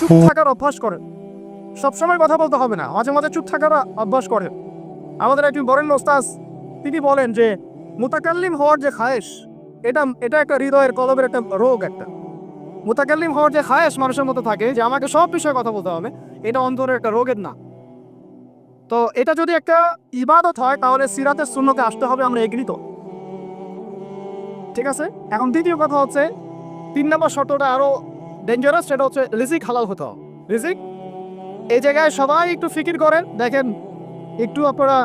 চুপ থাকার অভ্যাস করেন। সবসময় কথা বলতে হবে না, মাঝে মাঝে চুপ থাকার অভ্যাস করেন। আমাদের একজন বরেণ্য ওস্তাজ তিনি বলেন যে মুতাকাল্লিম হওয়ার যে খায়েশ, এটা একটা হৃদয়ের কলবের একটা রোগ। একটা মুতাকাল্লিম হওয়ার যে খায়েশ মানুষের মতো থাকে যে আমাকে সব বিষয়ে কথা বলতে হবে, এটা অন্তরের একটা রোগের না। তো এটা যদি একটা ইবাদত হয় তাহলে সিরাতের সুন্নতে আসতে হবে, আমরা এগ্রি তো? ঠিক আছে। এখন দ্বিতীয় কথা হচ্ছে, 3 নম্বর শর্তটা আরো ডেঞ্জারাস, সেটা হচ্ছে রিজিক হালাল হতে হবে। রিজিক, এই জায়গায় সবাই একটু ফিকির করেন, দেখেন একটু আপনারা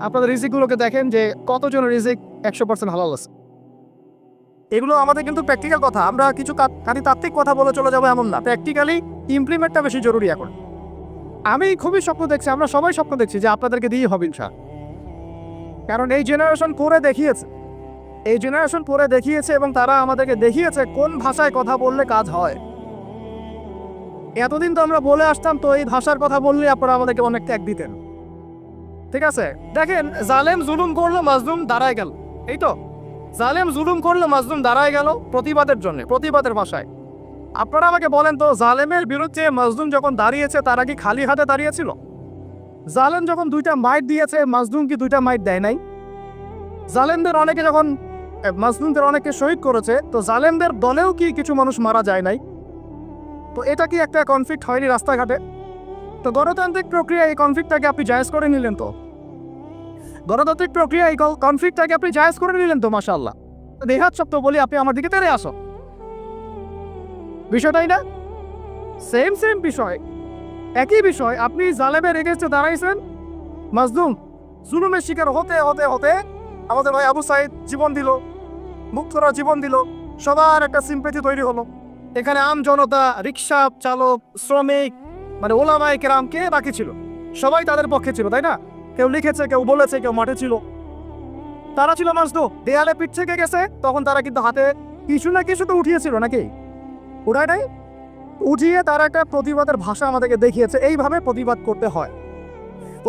আপনাদের রিজিকগুলোকে দেখেন যে কতজন রিজিক 100% হালাল আছে। এগুলো আমাদের কিন্তু প্র্যাকটিক্যাল কথা, আমরা কিছু তাত্ত্বিক কথা বলে চলে যাবো এমন না, প্র্যাকটিক্যালি ইমপ্লিমেন্টটা বেশি জরুরি এখন। আমি খুবই স্বপ্ন দেখছি, আমরা সবাই স্বপ্ন দেখছি যে আপনাদেরকে দিয়ে হবে ইনশাআল্লাহ। কারণ এই জেনারেশন করে দেখিয়েছে এবং তারা আমাদেরকে দেখিয়েছে কোন ভাষায় কথা বললে কাজ হয়। এতদিন তো আমরা বলে আসতাম, তো এই ভাষার কথা বললে আপনারা আমাদেরকে অনেক ত্যাগ দিতেন। ঠিক আছে, দেখেন জালেম জুলুম করলো, মাজলুম দাঁড়ায় গেল। এই তো, জালেম জুলুম করলো, মাজলুম দাঁড়ায় গেল প্রতিবাদের জন্য, প্রতিবাদের ভাষায়। আপনারা আমাকে বলেন তো, জালেমের বিরুদ্ধে মাজলুম যখন দাঁড়িয়েছে তারা কি খালি হাতে দাঁড়িয়েছিল? জালেম যখন 2টা মাইট দিয়েছে, মাজলুম কি 2টা মাইট দেয় নাই? জালেমদের অনেকে যখন মাজলুমদের অনেকে শহীদ করেছে, তো জালেমদের দলেও কি কিছু মানুষ মারা যায় নাই? তো এটা কি একটা কনফ্লিক্ট হয়নি রাস্তাঘাটে? তো গণতান্ত্রিক প্রক্রিয়া এই কনফ্লিক্টটাকে আপনি জায়েজ করে নিলেন তো? গণতান্ত্রিক প্রক্রিয়া এই কনফ্লিক্টটাকে আপনি জায়েজ করে নিলেন তো? মাশাআল্লাহ। দেহাত শব্দ বলি, আপনি আমার দিকে তেড়ে আসো। বিষয়টাই না সেম বিষয়, একই বিষয়। আপনি জালেমের এগেইনস্টে দাঁড়াইছেন, মাজলুম জুলুমের শিকার হতে হতে হতে আমাদের ভাই আবু সাইদ জীবন দিল, মুক্তরা জীবন দিল, সবার একটা সিম্পেথি তৈরি হলো। এখানে আম জনতা, রিক্সা চালক, শ্রমিক, মানে ওলামায়ে কেরাম, কে বাকি ছিল? সবাই তাদের পক্ষে ছিল, তাই না? কেউ লিখেছে, কেউ বলেছে, কেউ মাঠে ছিল। তারা ছিল মাজলুম, দেয়ালে পিঠ থেকে গেছে, তখন তারা কিন্তু হাতে কিছু না কিছু তো উঠিয়েছিল, নাকি উঠায় নাই? উঠিয়ে তারা একটা প্রতিবাদের ভাষা আমাদেরকে দেখিয়েছে, এইভাবে প্রতিবাদ করতে হয়।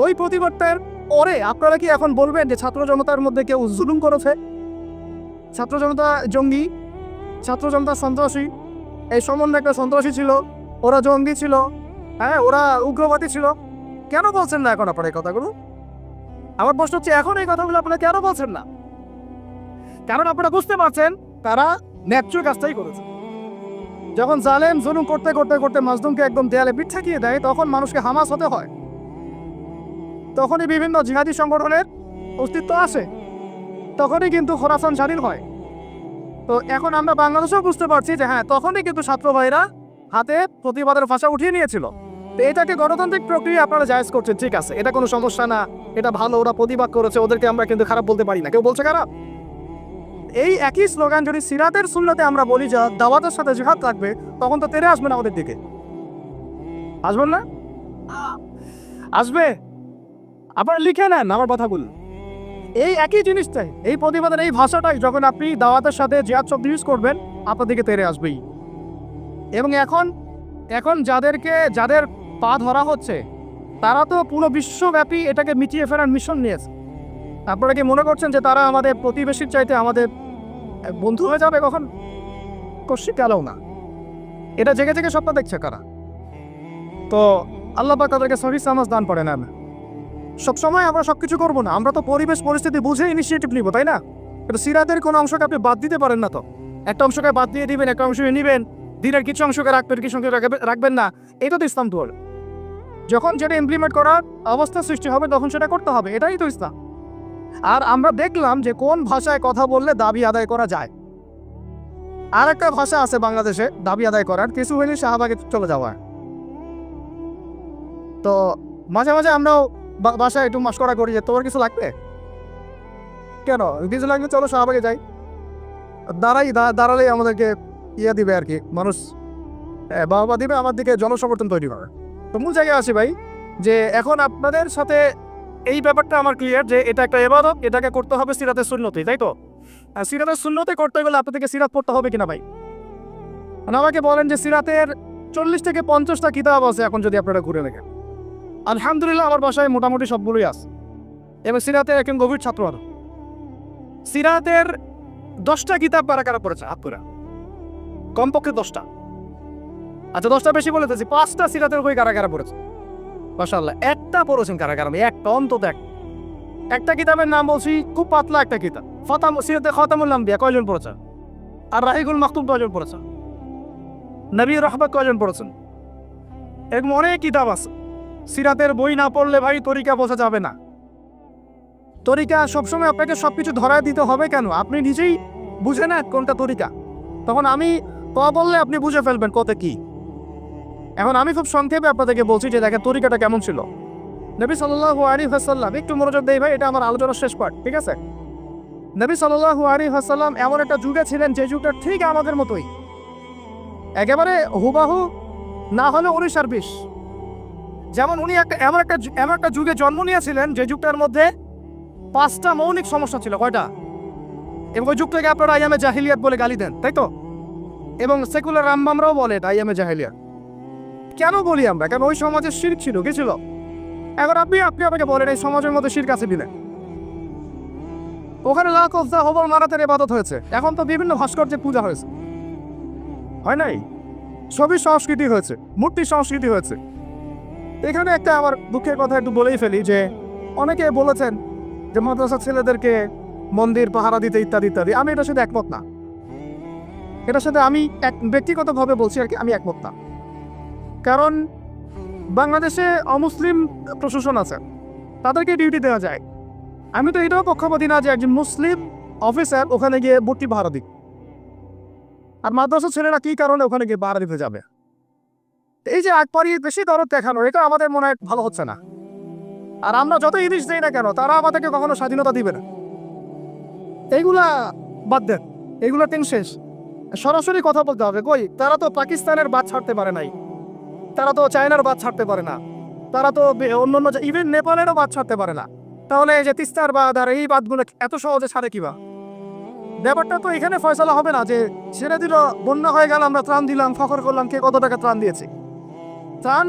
ওই প্রতিবাদটার পরে আপনারা কি এখন বলবেন যে ছাত্র জনতার মধ্যে কেউ জুলুম করেছে, ছাত্র জনতা জঙ্গি, ছাত্র জনতা সন্ত্রাসী, এই সম্বন্ধে একটা সন্ত্রাসী ছিল, ওরা জঙ্গি ছিল, হ্যাঁ ওরা উগ্রবাদী ছিল? কেন বলছেন না এখন আপনারা এই কথাগুলো? আমার প্রশ্ন হচ্ছে, এখন এই কথাগুলো আপনারা কেন বলছেন না? কারণ আপনারা বুঝতে পারছেন তারা ন্যায্য কাজটাই করেছে। যখন জালেম জুলুম করতে করতে করতে মাজলুমকে একদম দেয়ালে পিঠ ঠেকিয়ে দেয়, তখন মানুষকে হামাস হতে হয়, তখনই বিভিন্ন জিহাদি সংগঠনের অস্তিত্ব আসে, তখনই কিন্তু খোরাসান স্বাধীন হয়। তো এখন আমরা বাংলাদেশেও বুঝতে পারছি যে হ্যাঁ, তখনই কিন্তু ছাত্র ভাইরা হাতে প্রতিবাদের ভাষা উঠিয়ে নিয়েছিল। তো এটাকে গণতান্ত্রিক প্রক্রিয়া আপনারা জায়েজ করছেন, ঠিক আছে, এটা কোনো সমস্যা না, এটা ভালো, ওরা প্রতিবাদ করেছে, ওদেরকে আমরা কিন্তু খারাপ বলতে পারি না। কেউ বলছে খারাপ? এই একই স্লোগান যদি সিরাতের সুন্নতে আমরা বলি যে দাওয়াতের সাথে জিহাদ থাকবে, তখন তো তেরে আসবে না ওদের দিকে? আসবেন না? আসবে। আপনারা লিখে নেন আমার কথাগুলো। এই একই জিনিসটাই, এই প্রতিবাদের এই ভাষাটাই যখন আপনি দাওয়াতের সাথে জিহাদ শব্দ ইউজ করবেন, আপনার দিকে তেরে আসবেই। এবং এখন যাদের পা ধরা হচ্ছে, তারা তো পুরো বিশ্বব্যাপী এটাকে মিটিয়ে ফেরার মিশন নিয়েছে। আপনারা কি মনে করছেন যে তারা আমাদের প্রতিবেশীর চাইতে আমাদের বন্ধু হয়ে যাবে কখন? কশি কালেও না। এটা জেগে জেগে স্বপ্ন দেখছে কারা? তো আল্লাহ পাক তাদেরকে সহি সামাজ দান করে না। সবসময় আমরা সবকিছু করবো না, আমরা তো পরিবেশ পরিস্থিতি বুঝে ইনিশিয়েটিভ নিব, তাই না? কিন্তু সিরাতের কোনো অংশকে আপনি বাদ দিতে পারেন না। তো একটা অংশকে বাদ দিয়ে দিবেন, একটা অংশকে নিবেন, দিনের কিছু অংশকে রাখবেন, কিছু অংশকে রাখবেন না। এটা তো ইসলাম। তো যখন যেটা ইমপ্লিমেন্ট করার অবস্থা সৃষ্টি হবে তখন সেটা করতে হবে, এটাই তো ইসলাম। আর আমরা দেখলাম যে কোন ভাষায় কথা বললে দাবি আদায় করা যায়। আর একটা ভাষা আছে বাংলাদেশে দাবি আদায় করার, কিছু হইলে শাহবাগে চলে যাওয়া। তো মাঝে মাঝে আমরাও বাসায় একটু মশকরা করি যে তোমার কিছু লাগবে, কেন কিছু লাগবে, চলো শাহবাগে যাই। দাঁড়ালেই আমাদেরকে ইয়ে দিবে আর কি, মানুষ বাবা দিবে, আমার দিকে জনসমর্থন তৈরি করে। তো মূল জায়গায় আসি ভাই, যে এখন আপনাদের সাথে এই ব্যাপারটা আমার ক্লিয়ার যে এটা একটা ইবাদত, এটাকে করতে হবে সিরাতের সুন্নতে, তাই তো? আর সিরাতের সুন্নতে করতে গেলে আপনাদেরকে সিরাত পড়তে হবে কিনা ভাই? আমাকে বলেন যে সিরাতের 40 থেকে 50টা কিতাব আছে এখন যদি আপনারা ঘুরে দেখেন। আলহামদুলিল্লাহ আমার বাসায় মোটামুটি সবগুলোই আছে, এবং সিরাতের একজন গভীর ছাত্র। আর সিরাতের 10টা কিতাব কারা কারা পড়েছে? আপনারা কমপক্ষে 10টা। আচ্ছা 10টা বেশি বলেছি, 5টা সিরাতের বই কারা কারা পড়েছে? মাশাআল্লাহ, একটা পড়েছেন কারা কারা? একটা, অন্তত একটা কিতাবের নাম বলছি, খুব পাতলা একটা কিতাব, সিরাতে খাতামুল আম্বিয়া, কয়জন পড়েছেন? আর রাহিকুল মাকতুম কয়জন পড়েছেন? নবী রহমত কয়জন পড়েছেন? এরকম অনেক কিতাব আছে। সিরাতের বই না পড়লে ভাই তরিকা বোঝা যাবে না। তরিকা সবসময় আপনাকে সবকিছু ধরায় দিতে হবে কেন? আপনি নিজেই বুঝে না কোনটা তরিকা, তখন আমি বললে আপনি বুঝে ফেলবেন কত কি। এখন আমি খুব সংক্ষেপে আপনাদেরকে বলছি যে দেখেন তরিকাটা কেমন ছিল। নবী সাল্লাল্লাহু আলাইহি ওয়াসাল্লাম, একটু মনোযোগ দেই ভাই, এটা আমার আলোচনার শেষ পার্ট, ঠিক আছে? নবী সাল্লাল্লাহু আলাইহি ওয়াসাল্লাম এমন একটা যুগে ছিলেন যে যুগটা ঠিক আমাদের মতোই, একেবারে হুবাহু না হলে 19 আর 20। যেমন উনি এমন একটা যুগে জন্ম নিয়েছিলেন যে যুগটার মধ্যে 5টা মৌলিক সমস্যা ছিল। কয়টা? এবং ওই যুগটাকে আপনারা আইয়ামে জাহিলিয়াত বলে গালি দেন, তাই তো? এবং সেকুলার রামবামরাও বলে আইয়ামে জাহিলিয়াত। কেন বলি আমরা? কেন ওই সমাজে শিরক ছিল, কি ছিল? এখন আপনি আমাকে বলেন এই সমাজের মধ্যে শিরক আছে কিনা? ওখানে লাখ অফজা হবল মারাতের ইবাদত হয়েছে, এখন তো বিভিন্ন ভাস্কর্যে পূজা হয়েছে, হয় নাই? ছবি সংস্কৃতি হয়েছে, মূর্তি সংস্কৃতি হয়েছে। এখানে একটা আমার দুঃখের কথা একটু বলেই ফেলি যে অনেকে বলেছেন যে মাদ্রাসার ছেলেদেরকে মন্দির পাহারা দিতে ইত্যাদি ইত্যাদি। আমি এটার সাথে একমত না। এটার সাথে আমি ব্যক্তিগতভাবে বলছি আর কি, আমি একমত না। কারণ বাংলাদেশে অমুসলিম প্রশাসন আছে, তাদেরকে ডিউটি দেওয়া যায়। আমি তো এটাও পক্ষপাতী না যে একজন মুসলিম অফিসার ওখানে গিয়ে মূর্তি পাহারা দিক, আর মাদ্রাসার ছেলেরা কি কারণে ওখানে গিয়ে পাহারা দিতে যাবে? এই যে আকবরী বেশি দরদ দেখানো, এটা আমাদের মনে হয় ভালো হচ্ছে না। আর আমরা যত ইলিশ দেই না কেন, তারা আমাদেরকে কখনো স্বাধীনতা দিবে না। এইগুলা বাদ দেন, এইগুলা টেন শেষ। সরাসরি কথা বলতে হবে। কই, তারা তো পাকিস্তানের বাদ ছাড়তে পারে নাই, তারা তো চায়নার বাদ ছাড়তে পারে না, তারা তো অন্যান্য ইভেন নেপালেরও বাদ ছাড়তে পারে না। তাহলে এই যে তিস্তার বাদ আর এই বাদগুলো এত সহজে ছাড়ে কিবা? ব্যাপারটা তো এখানে ফয়সালা হবে না যে ছেড়ে দিল, বন্যা হয়ে গেল, আমরা ত্রাণ দিলাম, ফখর করলাম, কে কত টাকা ত্রাণ দিয়েছে। ত্রাণ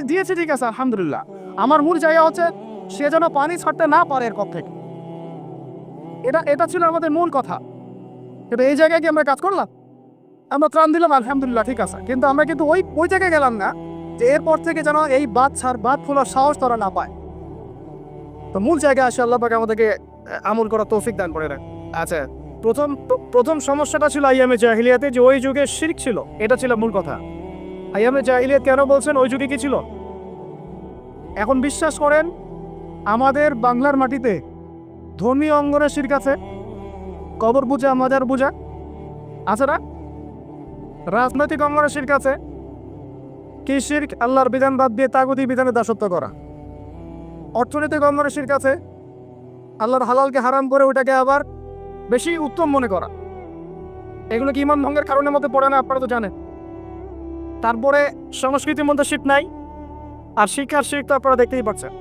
দিয়েছে ঠিক আছে, আলহামদুলিল্লাহ। আমার মূল জায়গা হচ্ছে সে যেন পানি ছাড়তে না পারে এর পক্ষে। এটা ছিল আমাদের মূল কথা। কিন্তু এই জায়গায় কি আমরা কাজ করলাম? আমরা ত্রাণ দিলাম, আলহামদুলিল্লাহ, ঠিক আছে, কিন্তু আমরা কিন্তু ওই জায়গায় গেলাম না যে এরপর থেকে যেন এই বাদ খোলার সাহস তারা না পায়। তো মূল জায়গায় আসে আল্লাহ পাক আমাদেরকে আমল করার তৌফিক দান করে রাখ। আচ্ছা, প্রথম সমস্যাটা ছিল আইয়ামে জাহিলিয়াতে, যে ওই যুগে শিরক ছিল, এটা ছিল মূল কথা। আইয়ামে জাহিলিয়াত কেন বলছেন? ওই যুগে কি ছিল? এখন বিশ্বাস করেন আমাদের বাংলার মাটিতে ধর্মীয় অঙ্গনে শিরক আছে, কবর পূজা, মাজার পূজা আছে না? রাজনৈতিক অঙ্গনে শিরক আছে। কি শিরক? আল্লাহর বিধান বাদ দিয়ে তাগুতি বিধানে দাসত্ব করা। অর্থনৈতিক অঙ্গনে শিরক আছে, আল্লাহর হালালকে হারাম করে ওটাকে আবার বেশি উত্তম মনে করা। এগুলো কি ইমান ভঙ্গের কারণের মধ্যে পড়ে না? আপনারা তো জানেন। তারপরে সংস্কৃতির মধ্যে শিরক নাই, আর শিক্ষার শিরক তো আপনারা দেখতেই পাচ্ছেন।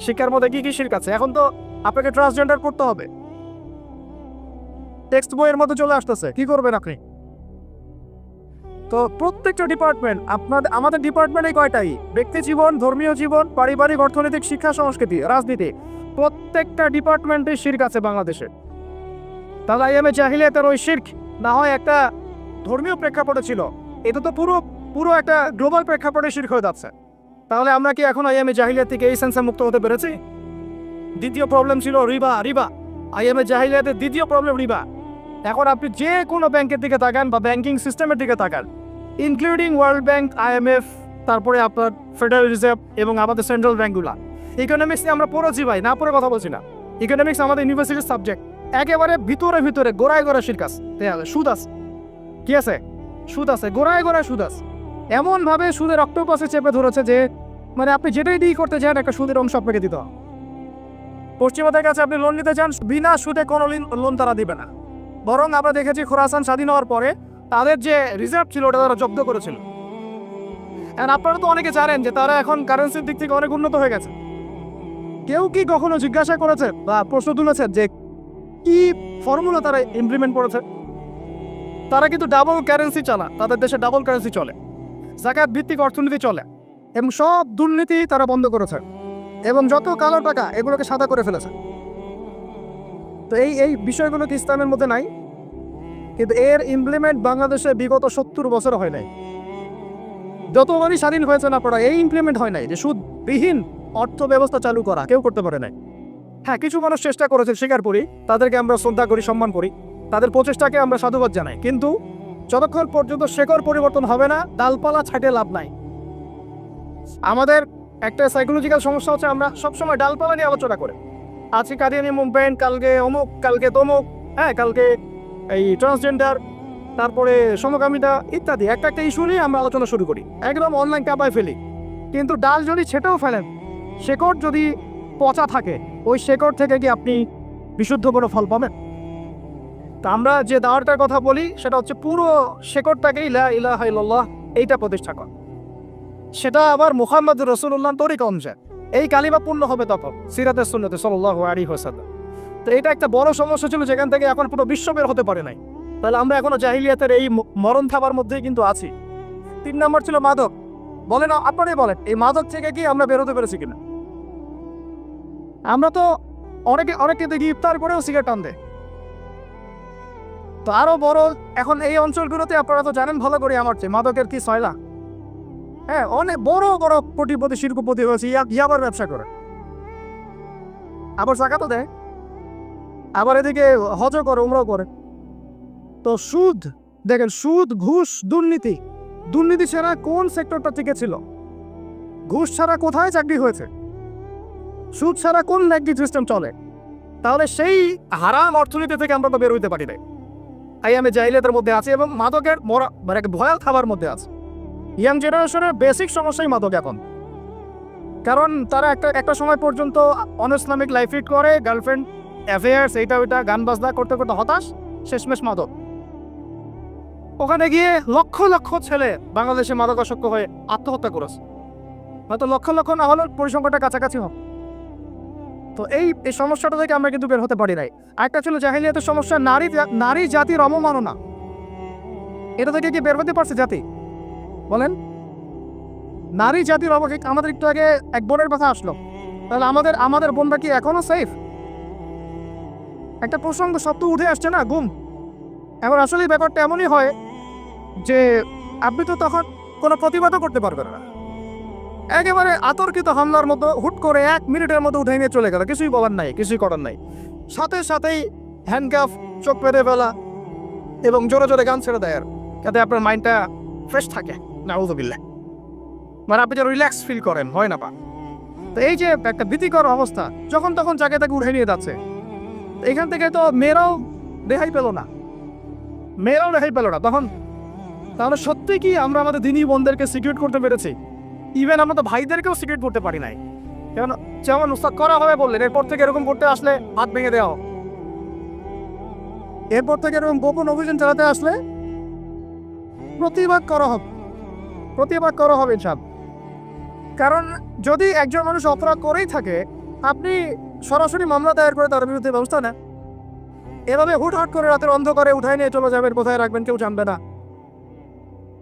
শিক্ষার মধ্যে কি কি শিরক আছে? এখন তো আপনাকে ট্রান্সজেন্ডার করতে হবে, টেক্সট বইয়ের মধ্যে চলে আসতেছে। কি করবেন আপনি? তো প্রত্যেকটা ডিপার্টমেন্ট, আমাদের ডিপার্টমেন্টে কয়টাই? ব্যক্তি জীবন, ধর্মীয় জীবন, পারিবারিক, অর্থনৈতিক, শিক্ষা, সংস্কৃতি, রাজনীতি, প্রত্যেকটা ডিপার্টমেন্টে শিরক আছে বাংলাদেশে। তাহলে আইয়ামে জাহিলিয়াতের ওই শিরক না হয় একটা ধর্মীয় প্রেক্ষাপটে ছিল, এটা তো পুরো একটা গ্লোবাল প্রেক্ষাপটে শিরক হয়ে যাচ্ছে। তাহলে আমরা কি এখন আইয়ামে জাহিলিয়াত থেকে এই সেন্সে মুক্ত হতে পেরেছি? দ্বিতীয় প্রবলেম ছিল রিবা। আইয়ামে জাহিলিয়াতের দ্বিতীয় প্রবলেম রিবা। এখন আপনি যে কোনো ব্যাংকের দিকে তাকান বা ব্যাংকিং সিস্টেমের দিকে তাকান, ইনক্লুডিং ওয়ার্ল্ড ব্যাংক, IMF, তারপরে আপনার ফেডারেল রিজার্ভ এবং আমাদের সেন্ট্রাল ব্যাংকগুলো, ইকোনমিক্স নিয়ে আমরা পড়েছি ভাই, না পড়ে কথা বলছি না। ইকোনমিক্স আমাদের ইউনিভার্সিটির সাবজেক্ট। একেবারে ভিতরে গোড়ায় সুদ আছে। সুদ আছে, কি আছে? সুদ আছে, গোড়ায় সুদ আছে। এমনভাবে সুদের অক্টোপাসে চেপে ধরেছে যে মানে আপনি যেটাই ডিল করতে চান একটা সুদের অংশ আপনাকে দিতে হবে। পশ্চিমাদের কাছে আপনি লোন নিতে চান, বিনা সুদে কোনো লোন তারা দিবে না। বরং আমরা দেখেছি খোরাসান স্বাধীন হওয়ার পরে তাদের যে রিজার্ভ ছিল ওটা তারা জব্দ করেছিল। এখন আপনারা তো অনেকে জানেন যে তারা এখন কারেন্সির দিক থেকে অনেক উন্নত হয়ে গেছে। কেউ কি কখনো জিজ্ঞাসা করেছে বা প্রশ্ন তুলেছে যে কি ফর্মুলা তারা ইমপ্লিমেন্ট করেছে? তারা কিন্তু ডাবল কারেন্সি চালা, তাদের দেশে ডাবল কারেন্সি চলে, জাকাত ভিত্তিক অর্থনীতি চলে, এবং সব দুর্নীতি তারা বন্ধ করেছে, এবং যত কালো টাকা এগুলোকে সাদা করে ফেলেছে। তো এই বিষয়গুলো কি ইসলামের মধ্যে নাই? কিন্তু এর ইমপ্লিমেন্ট বাংলাদেশে বিগত 70 বছর হয় নাই। যতবারই স্বাধীন হয়েছেন আপনারা, এই ইমপ্লিমেন্ট হয় নাই যে সুদবিহীন অর্থ ব্যবস্থা চালু করা, কেউ করতে পারে নাই। হ্যাঁ, কিছু মানুষ চেষ্টা করেছে, স্বীকার করি, তাদেরকে আমরা শ্রদ্ধা করি, সম্মান করি, তাদের প্রচেষ্টাকে আমরা সাধুবাদ জানাই, কিন্তু যতক্ষণ পর্যন্ত শেকড় পরিবর্তন হবে না, ডালপালা ছাঁটে লাভ নাই। আমাদের একটা সাইকোলজিক্যাল সমস্যা হচ্ছে আমরা সবসময় ডালপালা নিয়ে আলোচনা করি। আজকে কাদিয়ানি মুভমেন্ট, কালকে অমুক, কালকে তমুক, হ্যাঁ কালকে এই ট্রান্সজেন্ডার, তারপরে সমকামিতা ইত্যাদি একটা একটা ইস্যু নিয়ে আমরা আলোচনা শুরু করি, একদম অনলাইন কাঁপায় ফেলি। কিন্তু ডাল যদি ছেটেও ফেলেন, শেকড় যদি পচা থাকে, ওই শেকড় থেকে কি আপনি বিশুদ্ধ কোনো ফল পাবেন? তা আমরা যে দাওয়াটার কথা বলি সেটা হচ্ছে পুরো শেকড়টাকেই লা ইলাহা ইল্লাল্লাহ এইটা প্রতিষ্ঠা করা। সেটা আবার মুহাম্মদ রাসূলুল্লাহ তরিকা অনুযায়ী এই কালিমা পূর্ণ হবে তখন সিরাতে সুন্নতে সাল্লাল্লাহু আলাইহি ওয়াসাল্লাম। তো এটা একটা বড় সমস্যা ছিল, যেখান থেকে এখন পুরো বিশ্ব বের হতে পারে নাই। তাহলে আমরা এখনো জাহিলিয়াতের এই মরণ থাবার মধ্যেই কিন্তু আছি। 3 নম্বর ছিল মাদক। বলেন, আপনারাই বলেন, এই মাদক থেকে কি আমরা বের হতে পেরেছি কিনা? আমরা তো অনেকে দেখি ইফতার করেও সিগারেট টান দেয়। তো আরো বড়, এখন এই অঞ্চলগুলোতে আপনারা তো জানেন ভালো করে আমার চেয়ে, মাদকের কি সয়লা। হ্যাঁ, অনেক বড় বড় কোটিপতি শিল্পপতি হয়েছে ইয়াবার ব্যবসা করে, আবার জাকাতও দেয়, আবার এদিকে হজও করে, উমরাও করে। তো সুদ দেখেন, সুদ, ঘুষ, দুর্নীতি ছাড়া কোন সেক্টরটা টিকে ছিল? ঘুষ ছাড়া কোথায় চাকরি হয়েছে? সুদ ছাড়া কোন ব্যাংকিং সিস্টেম চলে? তাহলে সেই হারাম অর্থনীতি থেকে আমরা তো বের হইতে পারি না। আমি জাহিলিয়াতের মধ্যে আছি এবং মাদকের মানে একটা ভয়াল খাবার মধ্যে আছে। ইয়াং জেনারেশনের বেসিক সমস্যাই মাদক এখন, কারণ তারা একটা সময় পর্যন্ত অনইসলামিক লাইফ লিড করে, গার্লফ্রেন্ড অ্যাফেয়ার্স, এইটা ওইটা গান বাজনা করতে করতে হতাশ, শেষমেশ মাদক। ওখানে গিয়ে লক্ষ লক্ষ ছেলে বাংলাদেশে মাদকাসক্ত হয়ে আত্মহত্যা করেছে, হয়তো লক্ষ লক্ষ না হলেও পরিসংখ্যানটা কাছাকাছি হোক। তো এই সমস্যাটা থেকে আমরা কিন্তু বের হতে পারি নাই। আরেকটা ছিল জাহিলিয়াতের সমস্যা, নারী জাতির অবমাননা। এটা থেকে কি বের হতে পারছে জাতি? বলেন, নারী জাতির অবহেলা। আমাদের একটু আগে এক বোনের কথা আসলো, তাহলে আমাদের বোনরা কি এখনো সেফ? একটা প্রসঙ্গ শব্দ উঠে আসছে না, গুম। এখন আসলে ব্যাপারটা এমনই হয় যে আপনি তো তখন কোনো প্রতিবাদও করতে পারবেন না, একেবারে আতর্কিত হামলার মতো হুট করে 1 মিনিটের মধ্যে উঠে নিয়ে চলে গেল, কিছুই বলার নাই, কিছুই করার নাই। সাথেই হ্যান্ডকাফ, চোখ পেতে ফেলা এবং জোরে জোরে গান ছেড়ে দেয়, যাতে আপনার মাইন্ডটা ফ্রেশ থাকে। নাউযুবিল্লাহ, মানে আপনি যে রিল্যাক্স ফিল করেন, হয় না পা। তো এই যে একটা ভীতিকর অবস্থা, যখন তখন যাকে তাকে উঠে নিয়ে যাচ্ছে, এখান থেকে তো মেয়েরাও রেহাই পেল না। তখন তাহলে সত্যি কি আমরা আমাদের দিনী বোনদেরকে সিকিউর করতে পেরেছি? ইভেন আমরা তো ভাইদেরকেও সিকিউর করতে পারি নাই। যেমন উস্তাদ করা হবে বললেন, এরপর থেকে এরকম করতে আসলে হাত ভেঙে দেওয়া হোক, এরপর থেকে এরকম গোপন অভিযান চালাতে আসলে প্রতিবাদ করা হবে সব। কারণ যদি একজন মানুষ অপরাধ করেই থাকে, আপনি সরাসরি মামলা দায়ের করে তার বিরুদ্ধে ব্যবস্থা নেন। এভাবে হুটহাট করে রাতের অন্ধকারে উঠাই নিয়ে চলে যাবেন, কোথায় রাখবেন কেউ জানবে না,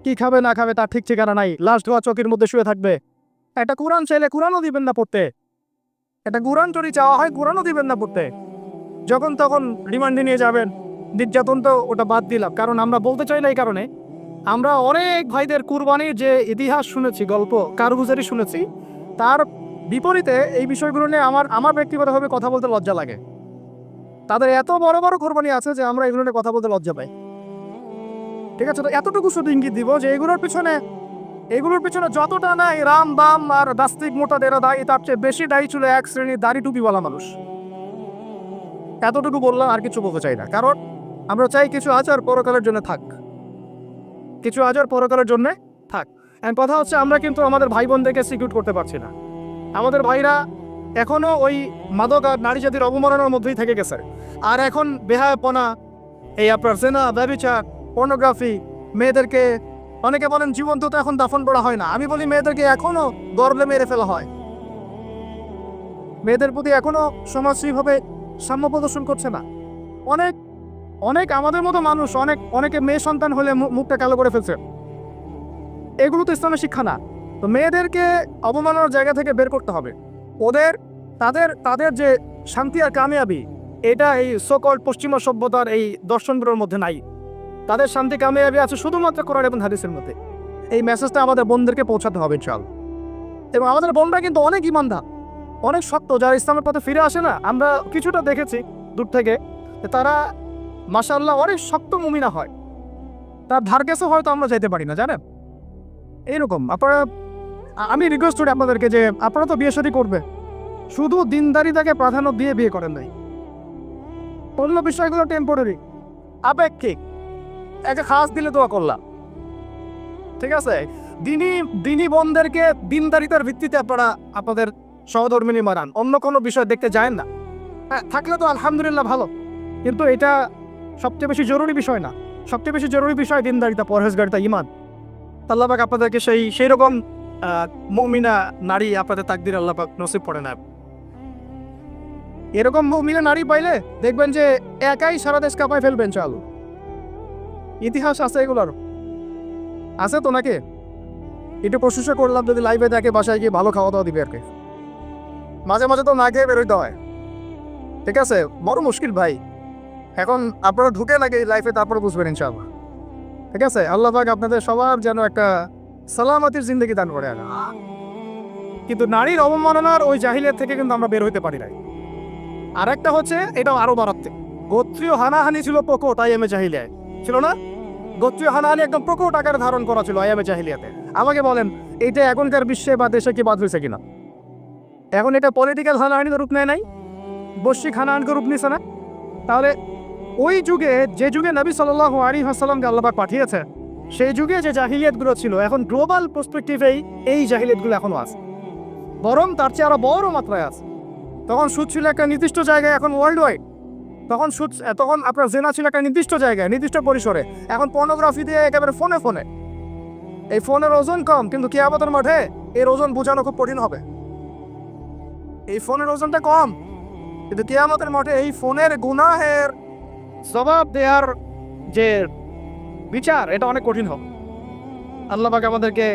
কি খাবে না খাবে তার ঠিক ঠিকানা নাই, লাশ ধোয়া চকির মধ্যে শুয়ে থাকবে। একটা কোরআন চাইলে কোরআনও দিবেন না পড়তে, একটা কোরআন যদি চাওয়া হয় কোরআনও দিবেন না পড়তে। যখন তখন রিমান্ডে নিয়ে যাবেন। নির্যাতন তো ওটা বাদ দিলাম, কারণ আমরা বলতে চাই না, এই কারণে আমরা অনেক ভাইদের কুরবানির যে ইতিহাস শুনেছি, গল্প কারগুজারি শুনেছি, তার বিপরীতে এই বিষয়গুলো নিয়ে আমার ব্যক্তিগতভাবে কথা বলতে লজ্জা লাগে। তাদের এত বড় বড় কোরবানি আছে যে আমরা এগুলো নিয়ে কথা বলতে লজ্জা পাই। ঠিক আছে, তো এতটুকু শুধু ইঙ্গিত দিব যে এগুলোর পিছনে যতটা নাই রাম বাম আর দাস্তিক মোটা দেরা দায়ী, তার চেয়ে বেশি দায়ী ছিল এক শ্রেণীর দাড়ি টুপিওয়ালা মানুষ। এতটুকু বললাম, আর কিছু বলতে চাই না, কারণ আমরা চাই কিছু আচার পরকালের জন্য থাক। কথা হচ্ছে আমরা কিন্তু আমাদের ভাই বোনদেরকে সিকিউর করতে পারছি না। আমাদের ভাইরা এখনো ওই মাদক আর নারী জাতির অবমাননার মধ্যেই থেকে গেছে। আর এখন বেহায়াপনা, এই আপনার জেনা, ব্যভিচার, পর্নোগ্রাফি, মেয়েদেরকে অনেকে বলেন জীবন্ত তো এখন দাফন করা হয় না, আমি বলি মেয়েদেরকে এখনো গর্ভে মেরে ফেলা হয়। মেয়েদের প্রতি এখনো সমাজ সেইভাবে সাম্য প্রদর্শন করছে না। অনেক আমাদের মতো মানুষ অনেকে মেয়ে সন্তান হলে মুখটা কালো করে ফেলছে। এগুলো তো ইসলামের শিক্ষা না। তো মেয়েদেরকে অবমাননার জায়গা থেকে বের করতে হবে। তাদের যে শান্তি আর কামিয়াবি, এটা এই সকল পশ্চিমা সভ্যতার এই দর্শনগুলোর মধ্যে নাই। তাদের শান্তি কামিয়াবি আছে শুধুমাত্র কোরআন এবং হাদিসের মধ্যে। এই মেসেজটা আমাদের বোনদেরকে পৌঁছাতে হবে ইনশাআল্লাহ। এবং আমাদের বোনরা কিন্তু অনেক ইমানদার, অনেক শক্ত, যারা ইসলামের পথে ফিরে আসে না, আমরা কিছুটা দেখেছি দূর থেকে, তারা মাশাআল্লাহ অনেক শক্ত মুমিনা হয়, তার ধার কাছে হয়তো আমরা যেতে পারি না, জানেন। এইরকম আপনারা, আমি রিকোয়েস্ট করি আপনাদেরকে যে আপনারা তো বিয়ে শাদী করবে, শুধু দিনদারিতাকে প্রাধান্য দিয়ে বিয়ে করেন নাই। অন্য বিষয়গুলো টেম্পোরারি, আপেক্ষিক, একটা খাস দিলে দোয়া করলাম, ঠিক আছে। দিনী বোনদেরকে দিনদারিতার ভিত্তিতে আপনারা আপনাদের সহধর্মিনী মানান, অন্য কোনো বিষয় দেখতে যায় না। হ্যাঁ, থাকলে তো আলহামদুলিল্লাহ ভালো, কিন্তু এটা সবচেয়ে বেশি জরুরি বিষয় না। সবচেয়ে বেশি জরুরি বিষয় দিনদারিতা, পরহেজগারিতা, ঈমান। আল্লাহ পাক আপনাদেরকে সেই রকম মুমিনা নারী আপনাদের তাকদির আল্লাহ পাক নসিব করে না। এরকম মুমিনা নারী পাইলে দেখবেন যে একাই সারা দেশ কাঁপায় ফেলবেন। চল, ইতিহাস আছে এগুলোর, আছে তো নাকি? একটু প্রশংসা করলাম যদি লাইভে দেখে, বাসায় গিয়ে ভালো খাওয়া দাওয়া দিবে আর কি। মাঝে মাঝে তো না খেয়ে বেরোইতে হয়, ঠিক আছে। বড় মুশকিল ভাই, এখন আপনারা ঢুকে লাগে লাইফে, তারপরে বুঝবেন ইনশাআল্লাহ, ঠিক আছে। আল্লাহ পাক আপনাদের সবার যেন একটা সালামতির জিন্দগি দান করে। কিন্তু নারীর অবমাননার ওই জাহিলিয়াত থেকে কিন্তু আমরা বের হইতে পারি নাই। আর একটা হচ্ছে, এটাও আরো বাড়াতে, গোত্রীয় হানাহানি ছিল প্রকট আইএমএ জাহিলিয়ায়, ছিল না? গোত্রীয় হানাহানি একদম প্রকট আকারে ধারণ করা ছিল আইএমএ জাহিলিয়াতে। আমাকে বলেন, এইটা এখনকার বিশ্বে বা দেশে কি বাদ হয়েছে কিনা? এখন এটা পলিটিক্যাল হানাহানির রূপ নেয় নাই, বৈশ্বিক হানাহানির রূপ নিছে না? তাহলে ওই যুগে, যে যুগে নবী সাল্লাল্লাহু আলাইহি ওয়াসাল্লামকে আল্লাহ পাক পাঠিয়েছে, সেই যুগে যে জাহিলিয়াতগুলো ছিল, এখন গ্লোবাল পার্সপেক্টিভেই এই জাহিলিয়াতগুলো এখনো আছে, বরং তার চেয়ে আরো বড় মাত্রায় আছে। তখন সুদ ছিল একটা নির্দিষ্ট জায়গায়, এখন ওয়ার্ল্ড ওয়াইড। তখন আপনার জেনা ছিল একটা নির্দিষ্ট জায়গায়, নির্দিষ্ট পরিসরে, এখন পর্নোগ্রাফি দিয়ে একেবারে ফোনে ফোনে। এই ফোনের ওজন কম, কিন্তু কিয়ামতের মাঠে এর ওজন বোঝানো খুব কঠিন হবে। এই ফোনের ওজনটা কম, কিন্তু কিয়ামতের মাঠে এই ফোনের গুনাহের জবাব দেওয়ার যে বিচার, এটা অনেক কঠিন হবে। আল্লাহ পাক আমাদেরকে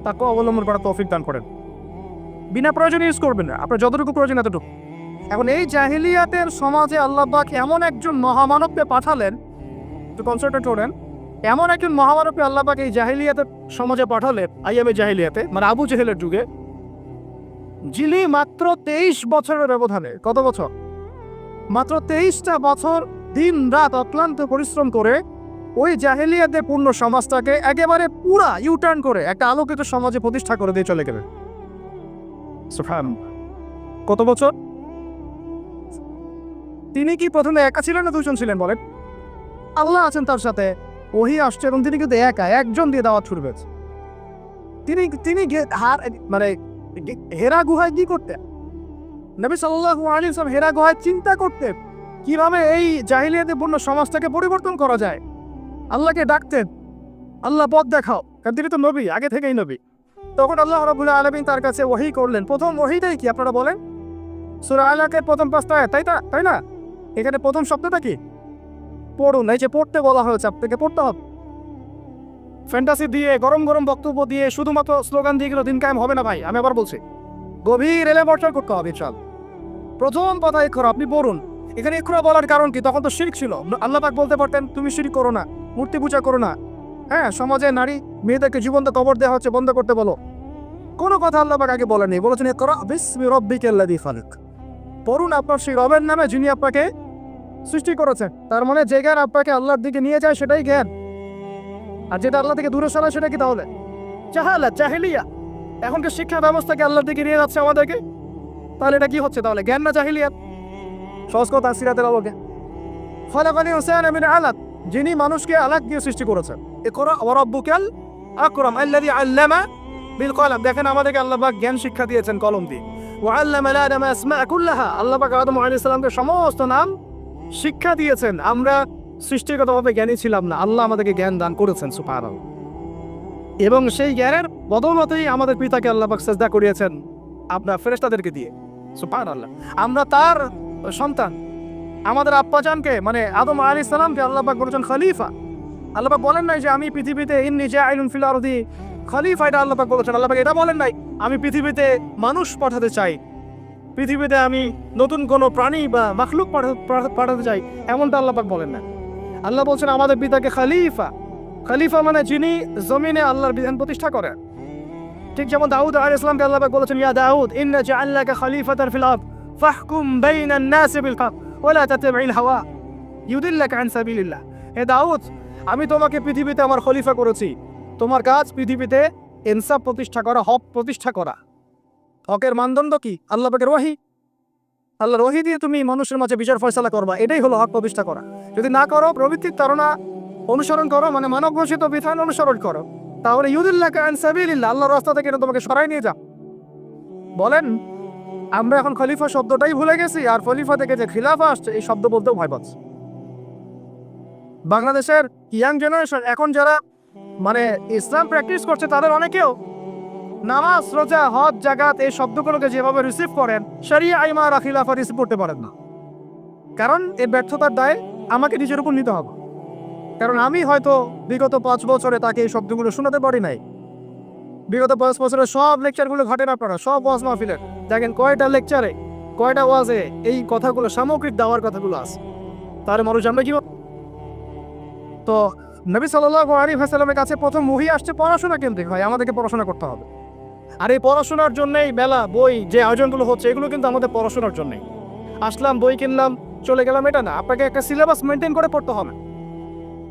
তাকে অবলম্বন করার তৌফিক দান করেন। বিনা প্রয়োজনে ইউজ করবেন না, আপনার যতটুকু প্রয়োজন এতটুকু। এখন এই জাহিলিয়াতের সমাজে আল্লাহ পাক এমন একজন মহামানবকে পাঠালেন, একটু কনসেন্ট্রেট করেন, এমন একজন মহামানবকে আল্লাহ পাক এই জাহিলিয়াতের সমাজে পাঠালেন, আইয়ামে জাহিলিয়াতে, মানে আবু জেহেলের যুগে, যিনি মাত্র 23 বছরের ব্যবধানে, কত বছর? মাত্র 23টা বছর দিন রাত অক্লান্ত পরিশ্রম করে ওই জাহিলিয়াতে পূর্ণ সমাজটাকে একেবারে পুরা ইউটার্ন করে একটা আলোকিত সমাজে প্রতিষ্ঠা করে দিয়ে চলে গেলেন। সুবহানাল্লাহ, কত বছর? তিনি কি প্রথমে একা ছিলেন না দুজন ছিলেন বলেন? আল্লাহ আছেন তার সাথে, ওহী আসছে, এবং তিনি কিন্তু একা, একজন দিয়ে দাওয়াত শুরু করেছে। তিনি মানে হেরা গুহায় কি করতেন? নবী সাল্লাল্লাহু আলাইহি ওয়াসাল্লাম হেরা গুহায় চিন্তা করতেন কিভাবে এই জাহিলিয়াতে পূর্ণ সমাজটাকে পরিবর্তন করা যায়। আল্লাহকে ডাকতেন, আল্লাহ পথ দেখাও, কারণ তিনি তো নবী, আগে থেকেই নবী। তখন আল্লাহ রাব্বুল আলামিন তার কাছে ওহী করলেন। প্রথম ওহীটাই কি আপনারা বলেন? সূরা আলাকের প্রথম 5টা আয়াত, তাই না? এখানে প্রথম শব্দটা কি? পড়ুন। এই যে পড়তে বলা হয়েছে, আপনাকে পড়তে হবে। ফ্যান্টাসি দিয়ে, গরম গরম বক্তব্য দিয়ে, শুধুমাত্র স্লোগান দিয়ে গেলে দিন কায়েম হবে না ভাই। আমি আবার বলছি, গভীর এলাবর্চন করতে হবে। চল, প্রথম কথা ইকরা, আপনি পড়ুন। এখানে ইকরা বলার কারণ কি? তখন তো শিরক ছিল। আল্লাহ পাক বলতে পারতেন তুমি শিরক করো না, মূর্তি পূজা করো না। হ্যাঁ, সমাজে নারী মেয়েদেরকে জীবন্ত কবর দেওয়া হচ্ছে, বন্ধ করতে বলো। কোনো কথা আল্লাহ পাক আগে বলেনি, বলেছেন ইকরা বিসমি রাব্বিকাল্লাযী খালাক, পড়ুন আপনার সেই রবের নামে যিনি আপনাকে সৃষ্টি করেছেন। তার মানে যে জ্ঞান আপনাকে আল্লাহর দিকে নিয়ে যায় সেটাই জ্ঞান, আর যেটা আল্লাহ থেকে দূরে সরায় সেটা কি তাহলে জাহালাত, জাহিলিয়া। এখনকার শিক্ষা ব্যবস্থাকে আল্লাহর দিকে নিয়ে যাচ্ছে আমাদেরকে, তাহলে এটা কি হচ্ছে? তাহলে জ্ঞান না জাহিলিয়াত? সহজ কথা, সিরাতের আলোকে, খালাকাল ইনসানা মিন আলাক, যিনি মানুষকে আলাক দিয়ে সৃষ্টি করেছেন। ইকরা ওয়া রাব্বুকাল আকরাম আল্লাযী আল্লামা বিল কলম। দেখেন, আমাদেরকে আল্লাহ পাক জ্ঞান শিক্ষা দিয়েছেন কলম দিয়ে। ওয়া আল্লামা আদম আসমা কুল্লাহা, আল্লাহ পাক আদম আলাইহিস সালামকে সমস্ত নাম শিক্ষা দিয়েছেন। আমরা সৃষ্টিগতভাবে জ্ঞানী ছিলাম না, আল্লাহ আমাদেরকে জ্ঞান দান করেছেন, সুবহানাল্লাহ। এবং সেই জ্ঞানের বদৌলতেই আমাদের পিতাকে আল্লাহ পাক সিজদা করিয়েছেন আপনার ফেরেশতাদেরকে দিয়ে, সুবহানাল্লাহ। আমরা তার সন্তান। আমাদের আব্বাজানকে, মানে আদম আলাইহিস সালামকে আল্লাহ পাক বলেছেন খলিফা। আল্লাহ পাক বলেন নাই যে আমি পৃথিবীতে ইন্নী জাইলুন ফিল আরদি খলিফা, এটা আল্লাহ পাক বলেছেন। আল্লাহ পাক এটা বলেন নাই আমি পৃথিবীতে মানুষ পাঠাতে চাই, পৃথিবীতে আমি নতুন কোনো প্রাণী বা মাখলুক পাঠাতে চাই, এমনটা আল্লাহ পাক বলেন না। আল্লাহ বলছেন আমাদের পিতাকে খলিফা, খলিফা মানে যিনি জমিনে আল্লাহর বিধান প্রতিষ্ঠা করেন। ঠিক যেমন দাউদ আলাইহিস সালামকে আল্লাহ পাক বলেছেন, ইয়া দাউদ ইন্না জাআলনাকা খলিফাতান ফিল আরদ ফাহকুম বাইনান নাস বিল হক ওয়া লা তাত্তাবি'ল হাওয়া ইউদিল্লাকা আন সাবিলিল্লাহ। হে দাউদ, আমি তোমাকে পৃথিবীতে আমার খলিফা করেছি, তোমার কাজ পৃথিবীতে ইনসাফ প্রতিষ্ঠা করা, হক প্রতিষ্ঠা করা। হকের মানদণ্ড কি? আল্লাহ পাকের ওহী। আল্লাহর ওহী দিয়ে তুমি মানুষের মাঝে বিচার ফয়সালা করবা, এটাই হলো হক প্রতিষ্ঠা করা। যদি না করো, প্রবৃত্তির ধারণা অনুসরণ করো, মানে মানব ঘোষিত বিধান অনুসরণ করো, তাহলে ইউদিল্লাকা আন সাবিলিল্লাহ, আল্লাহর রাস্তা থেকে এটা তোমাকে সরাই নিয়ে যাও। বলেন, আমরা এখন খলিফা শব্দটাই ভুলে গেছি, আর খলিফা থেকে যে খিলাফা আসছে এই শব্দ বলতেও ভয় পাচ্ছি। বাংলাদেশের ইয়াং জেনারেশন এখন যারা মানে ইসলাম প্র্যাকটিস করছে, তাদের অনেকেও নামাজ, রোজা, হজ, জাকাত এই শব্দগুলোকে যেভাবে রিসিভ করেন, শরিয়া, ইমারা, খিলাফা রিসিভ করতে পারেন না। কারণ এই ব্যর্থতার দায় আমাকে নিজের উপর নিতে হবে। কারণ আমি হয়তো বিগত 5 বছরে তাকে এই শব্দগুলো শোনাতে পারি নাই। বিগত 5 বছরে সব লেকচারগুলো ঘটেন আপনারা, সব ওয়াজ মাহফিলের দেখেন কয়টা লেকচারে, কয়টা ওয়াজে এই কথাগুলো, সামগ্রিক দাওয়ার কথাগুলো আছে। তার মানুষ জানবে কি? তো নবী সাল্লাল্লাহু আলাইহি ওয়াসাল্লামের কাছে প্রথম ওহী আসছে পড়াশোনা কেন্দ্রিক। হয় আমাদেরকে পড়াশোনা করতে হবে, আর এই পড়াশোনার জন্যই মেলা, বই, যে আয়োজনগুলো হচ্ছে এগুলো কিন্তু আমাদের পড়াশোনার জন্যই। আসলাম, বই কিনলাম, চলে গেলাম, এটা না। আপনাকে একটা সিলেবাস মেনটেন করে পড়তে হবে,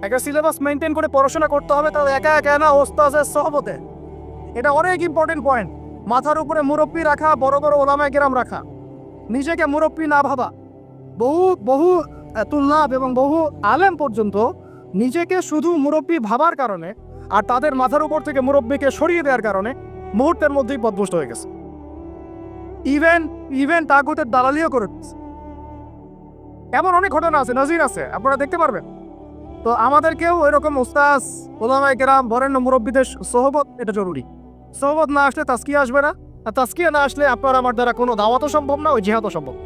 একটা সিলেবাস মেনটেন করে পড়াশোনা করতে হবে। তাহলে একা একা না, ওস্তাদের সহবতে। এটা অনেক ইম্পর্টেন্ট পয়েন্ট। মাথার উপরে মুরব্বী রাখা, বড় বড় ওলামায়ে কেরাম রাখা, নিজেকে মুরব্বী না ভাবা। বহু তুল্লাব এবং বহু আলেম পর্যন্ত নিজেকে শুধু মুরব্বী ভাবার কারণে আর তাদের মাথার উপর থেকে মুরব্বীকে সরিয়ে দেওয়ার কারণে মুহূর্তের মধ্যেই পথভ্রষ্ট হয়ে গেছে। ইভেন তাগুতের দালালিও করে দিচ্ছে। এমন অনেক ঘটনা আছে, নজির আছে, আপনারা দেখতে পারবেন। তো আমাদেরকেও এরকম উস্তাজ, ওলামায়ে কেরাম, বরেণ্য মুরব্বীদের সোহবত এটা জরুরি। সোহবত না আসলে তাজকিয়া আসবে না, আর তাজকিয়া না আসলে আপনার আমার দ্বারা কোনো দাওয়াতও সম্ভব না, ওই জিহাদও সম্ভব।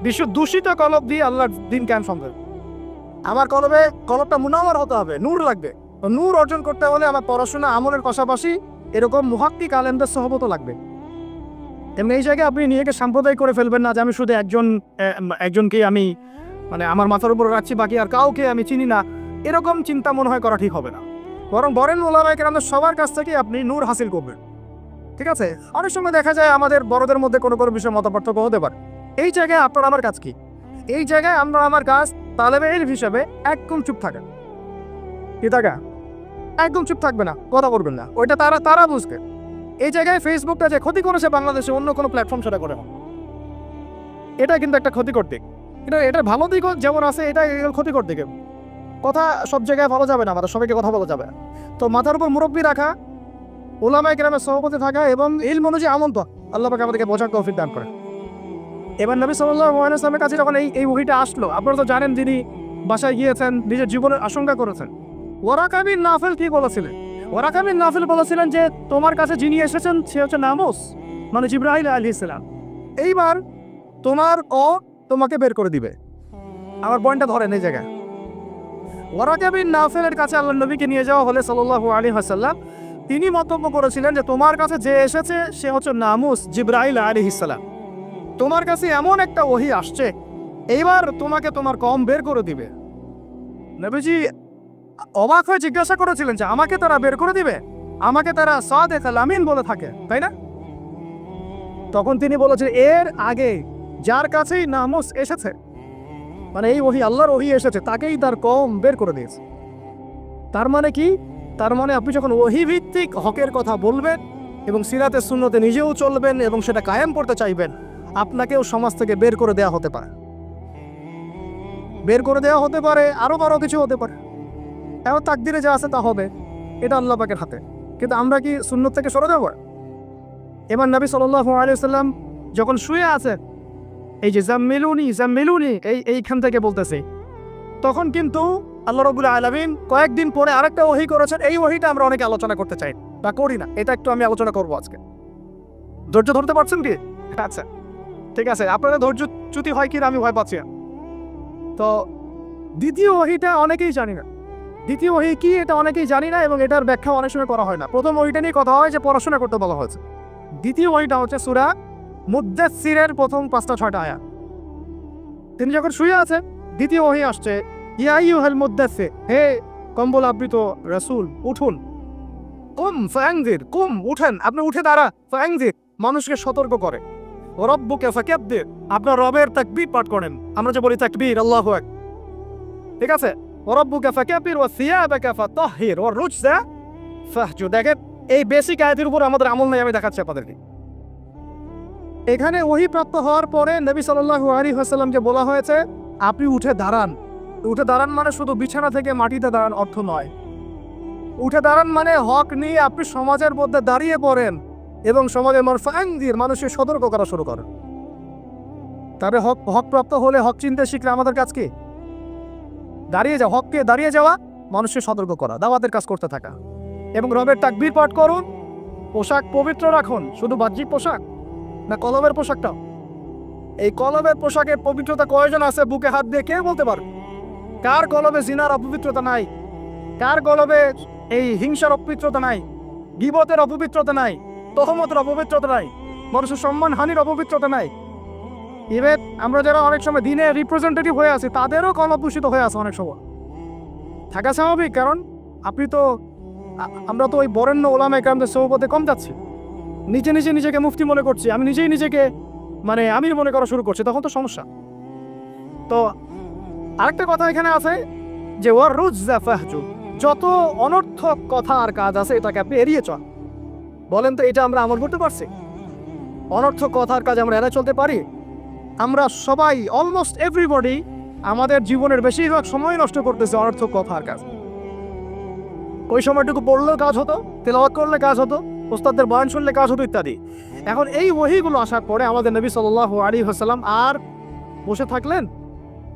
বিশ্ব দূষিত কলব দিয়ে আল্লাহর দিন কেন সম্ভব? আমার কলবটা মুনাওয়ার হতে হবে, নূর লাগবে। নূর অর্জন করতে হলে আমার পড়াশোনা, আমলের পাশাপাশি এরকম মুহাক্কিক আলেমদের সোহবতও লাগবে। এমনি এই জায়গায় আপনি নিজেকে সাম্প্রদায়িক করে ফেলবেন না যে আমি শুধু একজনকে আমি মানে আমার মাথার উপর রাখছি, বাকি আর কাউকে আমি চিনি না। এরকম চিন্তা মনে হয় করা ঠিক হবে না। বরং বরেন ওলামায়ে কেরামদের সবার কাছ থেকে আপনি নূর হাসিল করবেন। ঠিক আছে? অনেক সময় দেখা যায় আমাদের বড়দের মধ্যে কোনো বিষয়ে মতপার্থক্য হতে পারে। এই জায়গায় আপনার আমার কাজ কি? এই জায়গায় আমরা আমার কাজ তালেবে ইলম হিসেবে একদম চুপ থাকেন। কি থাকা? একদম চুপ থাকবে না, কথা বলবেন না। ওইটা তারা বুঝবে। এই জায়গায় ফেসবুকটা যে ক্ষতি করেছে বাংলাদেশে, অন্য কোনো প্ল্যাটফর্ম সেটা করে না। এটা কিন্তু একটা ক্ষতিকর দিক। এটা ভালো দিকও যেমন আছে, এটা ক্ষতিকর দিকে। কথা সব জায়গায় ভালো যাবে না, আমাদের সবাইকে কথা বলা যাবে। তো মাথার উপর মুরব্বী রাখা, ওলামায়ে কেরামের সহবতে থাকা এবং ইলম অনুযায়ী আমল তো আল্লাহ পাক আমাদেরকে বোঝার তৌফিক দান করে। এবার নবী সাল্লাল্লাহু আলাইহি ওয়াসাল্লামের কাছে যখন এই ওহীটা আসলো, আপনারা তো জানেন তিনি বাসায় গিয়েছেন, নিজের জীবনের আশঙ্কা করেছেন। ওয়ারাকা বিন নাফিল কি বলেছিলেন? ওয়ারাকা বিন নাফিল বলেছিলেন যে তোমার কাছে যিনি এসেছেন সে হচ্ছে নামুস, মানে জিবরাইল আলাইহিস সালাম। এইবার তোমাকে বের করে দিবে। আমার পয়েন্টটা ধরেন এই জায়গায়। ওয়ারাকা বিন নাফিলের কাছে আল্লাহর নবীকে নিয়ে যাওয়া হলে সাল্লাল্লাহু আলাইহি ওয়াসাল্লাম তিনি মন্তব্য করেছিলেন যে তোমার কাছে যে এসেছে সে হচ্ছে নামুস, জিবরাইল আলাইহিস সালাম। তোমার কাছে এমন একটা ওহী আসছে, এইবার তোমাকে তোমার কওম বের করে দিবে। নবীজি অবাক হয়ে জিজ্ঞাসা করেছিলেন যে আমাকে তারা বের করে দিবে? আমাকে তারা সাদিকুল আমিন বলে থাকে, তাই না? তখন তিনি বলেছেন এর আগে যার কাছেই নামুস এসেছে, মানে এই ওহী, আল্লাহর ওহী এসেছে, তাকেই তার কওম বের করে দিয়েছে। তার মানে কি? তার মানে আপনি যখন ওহী ভিত্তিক হকের কথা বলবেন এবং সিরাতে সুন্নতে নিজেও চলবেন এবং সেটা কায়েম করতে চাইবেন, আপনাকেও সমাজ থেকে বের করে দেওয়া হতে পারে। বের করে দেওয়া হতে পারে, আরো বড় কিছু হতে পারে। এখন তাকদিরে যা আছে তা হবে, এটা আল্লাহ পাকের হাতে। কিন্তু আমরা কি সুন্নত থেকে সরে যাব? এবার নবী সাল্লাল্লাহু আলাইহি ওয়াসাল্লাম যখন শুয়ে আছে, এই যে জাম্মিলুনি এইখান থেকে বলতেছে, তখন কিন্তু আল্লাহ রাব্বুল আলামিন কয়েকদিন পরে আরেকটা ওহী করেছেন। এই ওহীটা আমরা অনেকে আলোচনা করতে চাই বা করি না, এটা একটু আমি আলোচনা করব আজকে। ধৈর্য ধরতে পারছেন কি? আচ্ছা ঠিক আছে, আপনাদের ধৈর্যচ্যুতি হয় কিনা আমি ভয় পাচ্ছি। তো দ্বিতীয় ওহীটা অনেকেই জানি না। দ্বিতীয় ওহী কি এটা অনেকেই জানি না এবং এটার ব্যাখ্যা অনেক সময় করা হয় না। প্রথম ওহীটা নিয়ে কথা হয় যে পড়াশোনা করতে বলা হয়েছে। দ্বিতীয় ওহীটা হচ্ছে সূরা মুদ্দাসসিরের প্রথম 5-6টা আয়াত। তিনি যখন শুয়ে আছে, দ্বিতীয় ওহী আসছে, ইয়া আইয়ুহাল মুদ্দাসসির, হে কম্বল আবৃত রাসূল, উঠুন, কুম ফায়াংজির, কুম উঠেন, আপনি উঠে দাঁড়া, ফায়াংজির মানুষকে সতর্ক করে, রব্বুকা ফাকাব্বির, আপনার রবের তাকবীর পাঠ করেন, আমরা যে বলি তাকবীর আল্লাহু আকবার, ঠিক আছে, রব্বুকা ফাকাব্বির ওয়া সিয়াবাকা ফাতাহহির ওয়া রুজসা ফাহজুর। দেখেন এই বেসিক আয়াতের উপর আমাদের আমল নাই, আমি দেখাচ্ছি আপনাদেরকে। এখানে ওহী প্রাপ্ত হওয়ার পরে নবী সাল্লাল্লাহু আলাইহি ওয়াসাল্লামকে বলা হয়েছে আপনি উঠে দাঁড়ান। উঠে দাঁড়ান মানে শুধু বিছানা থেকে মাটিতে দাঁড়ান অর্থ নয়। উঠে দাঁড়ান মানে হক নিয়ে আপনি সমাজের মধ্যে দাঁড়িয়ে পড়েন এবং সমাজের মানুষের সতর্ক করা শুরু করেন। তবে হক প্রাপ্ত হলে হক চিনতে শিখলে আমাদের কাজ কি? দাঁড়িয়ে যাওয়া, মানুষের সতর্ক করা, দাওয়াতের কাজ করতে থাকা এবং রবের তাকবীর পাঠ করুন। পোশাক পবিত্র রাখুন, শুধু বাহ্যিক পোশাক না, কলবের পোশাকটাও। এই কলবের পোশাকের পবিত্রতা কয়জন আছে বুকে হাত দিয়ে কে বলতে পারে? কার কলবে জিনার অপবিত্রতা নাই? কার কলবে এই হিংসার অপবিত্রতা নাই? গীবতের অপবিত্রতা নাই? তহমতের অপবিত্রতা নাই? মানুষের সম্মান হানির অপবিত্রতা নাই? ইভেন আমরা যারা অনেক সময় দিনে রিপ্রেজেন্টেটিভ হয়ে আছি তাদেরও কলব দূষিত হয়ে আছে অনেক সময়। থাকা স্বাভাবিক, কারণ আমরা তো ওই বরেণ্য ওলামায়ে কেরামদের সোহবতে কম যাচ্ছি। নিজেকে মুফতি মনে করছি, আমি নিজেকে আমির মনে করা শুরু করছি, তখন তো সমস্যা। তো আরেকটা কথা এখানে আছে যে ওয়ার রুজসা ফাহজুর, যত অনর্থক কথা আর কাজ আছে এটাকে আপনি এড়িয়ে চল। বলেন তো এটা আমরা আমল করতে পারছি? অনর্থক কথার কাজ আমরা এড়িয়ে চলতে পারি? আমরা সবাই অলমোস্ট এভরিবডি আমাদের জীবনের বেশিরভাগ সময় নষ্ট করতেছে অনর্থক কথার কাজ। ওই সময়টুকু পড়লেও কাজ হতো, তেলাওয়াত করলে কাজ হতো, ওস্তাদদের বয়ান শুনলে কাজ হতো ইত্যাদি। এখন এই ওহীগুলো আসার পরে আমাদের নবী সাল্লাল্লাহু আলাইহি ওয়াসাল্লাম আর বসে থাকলেন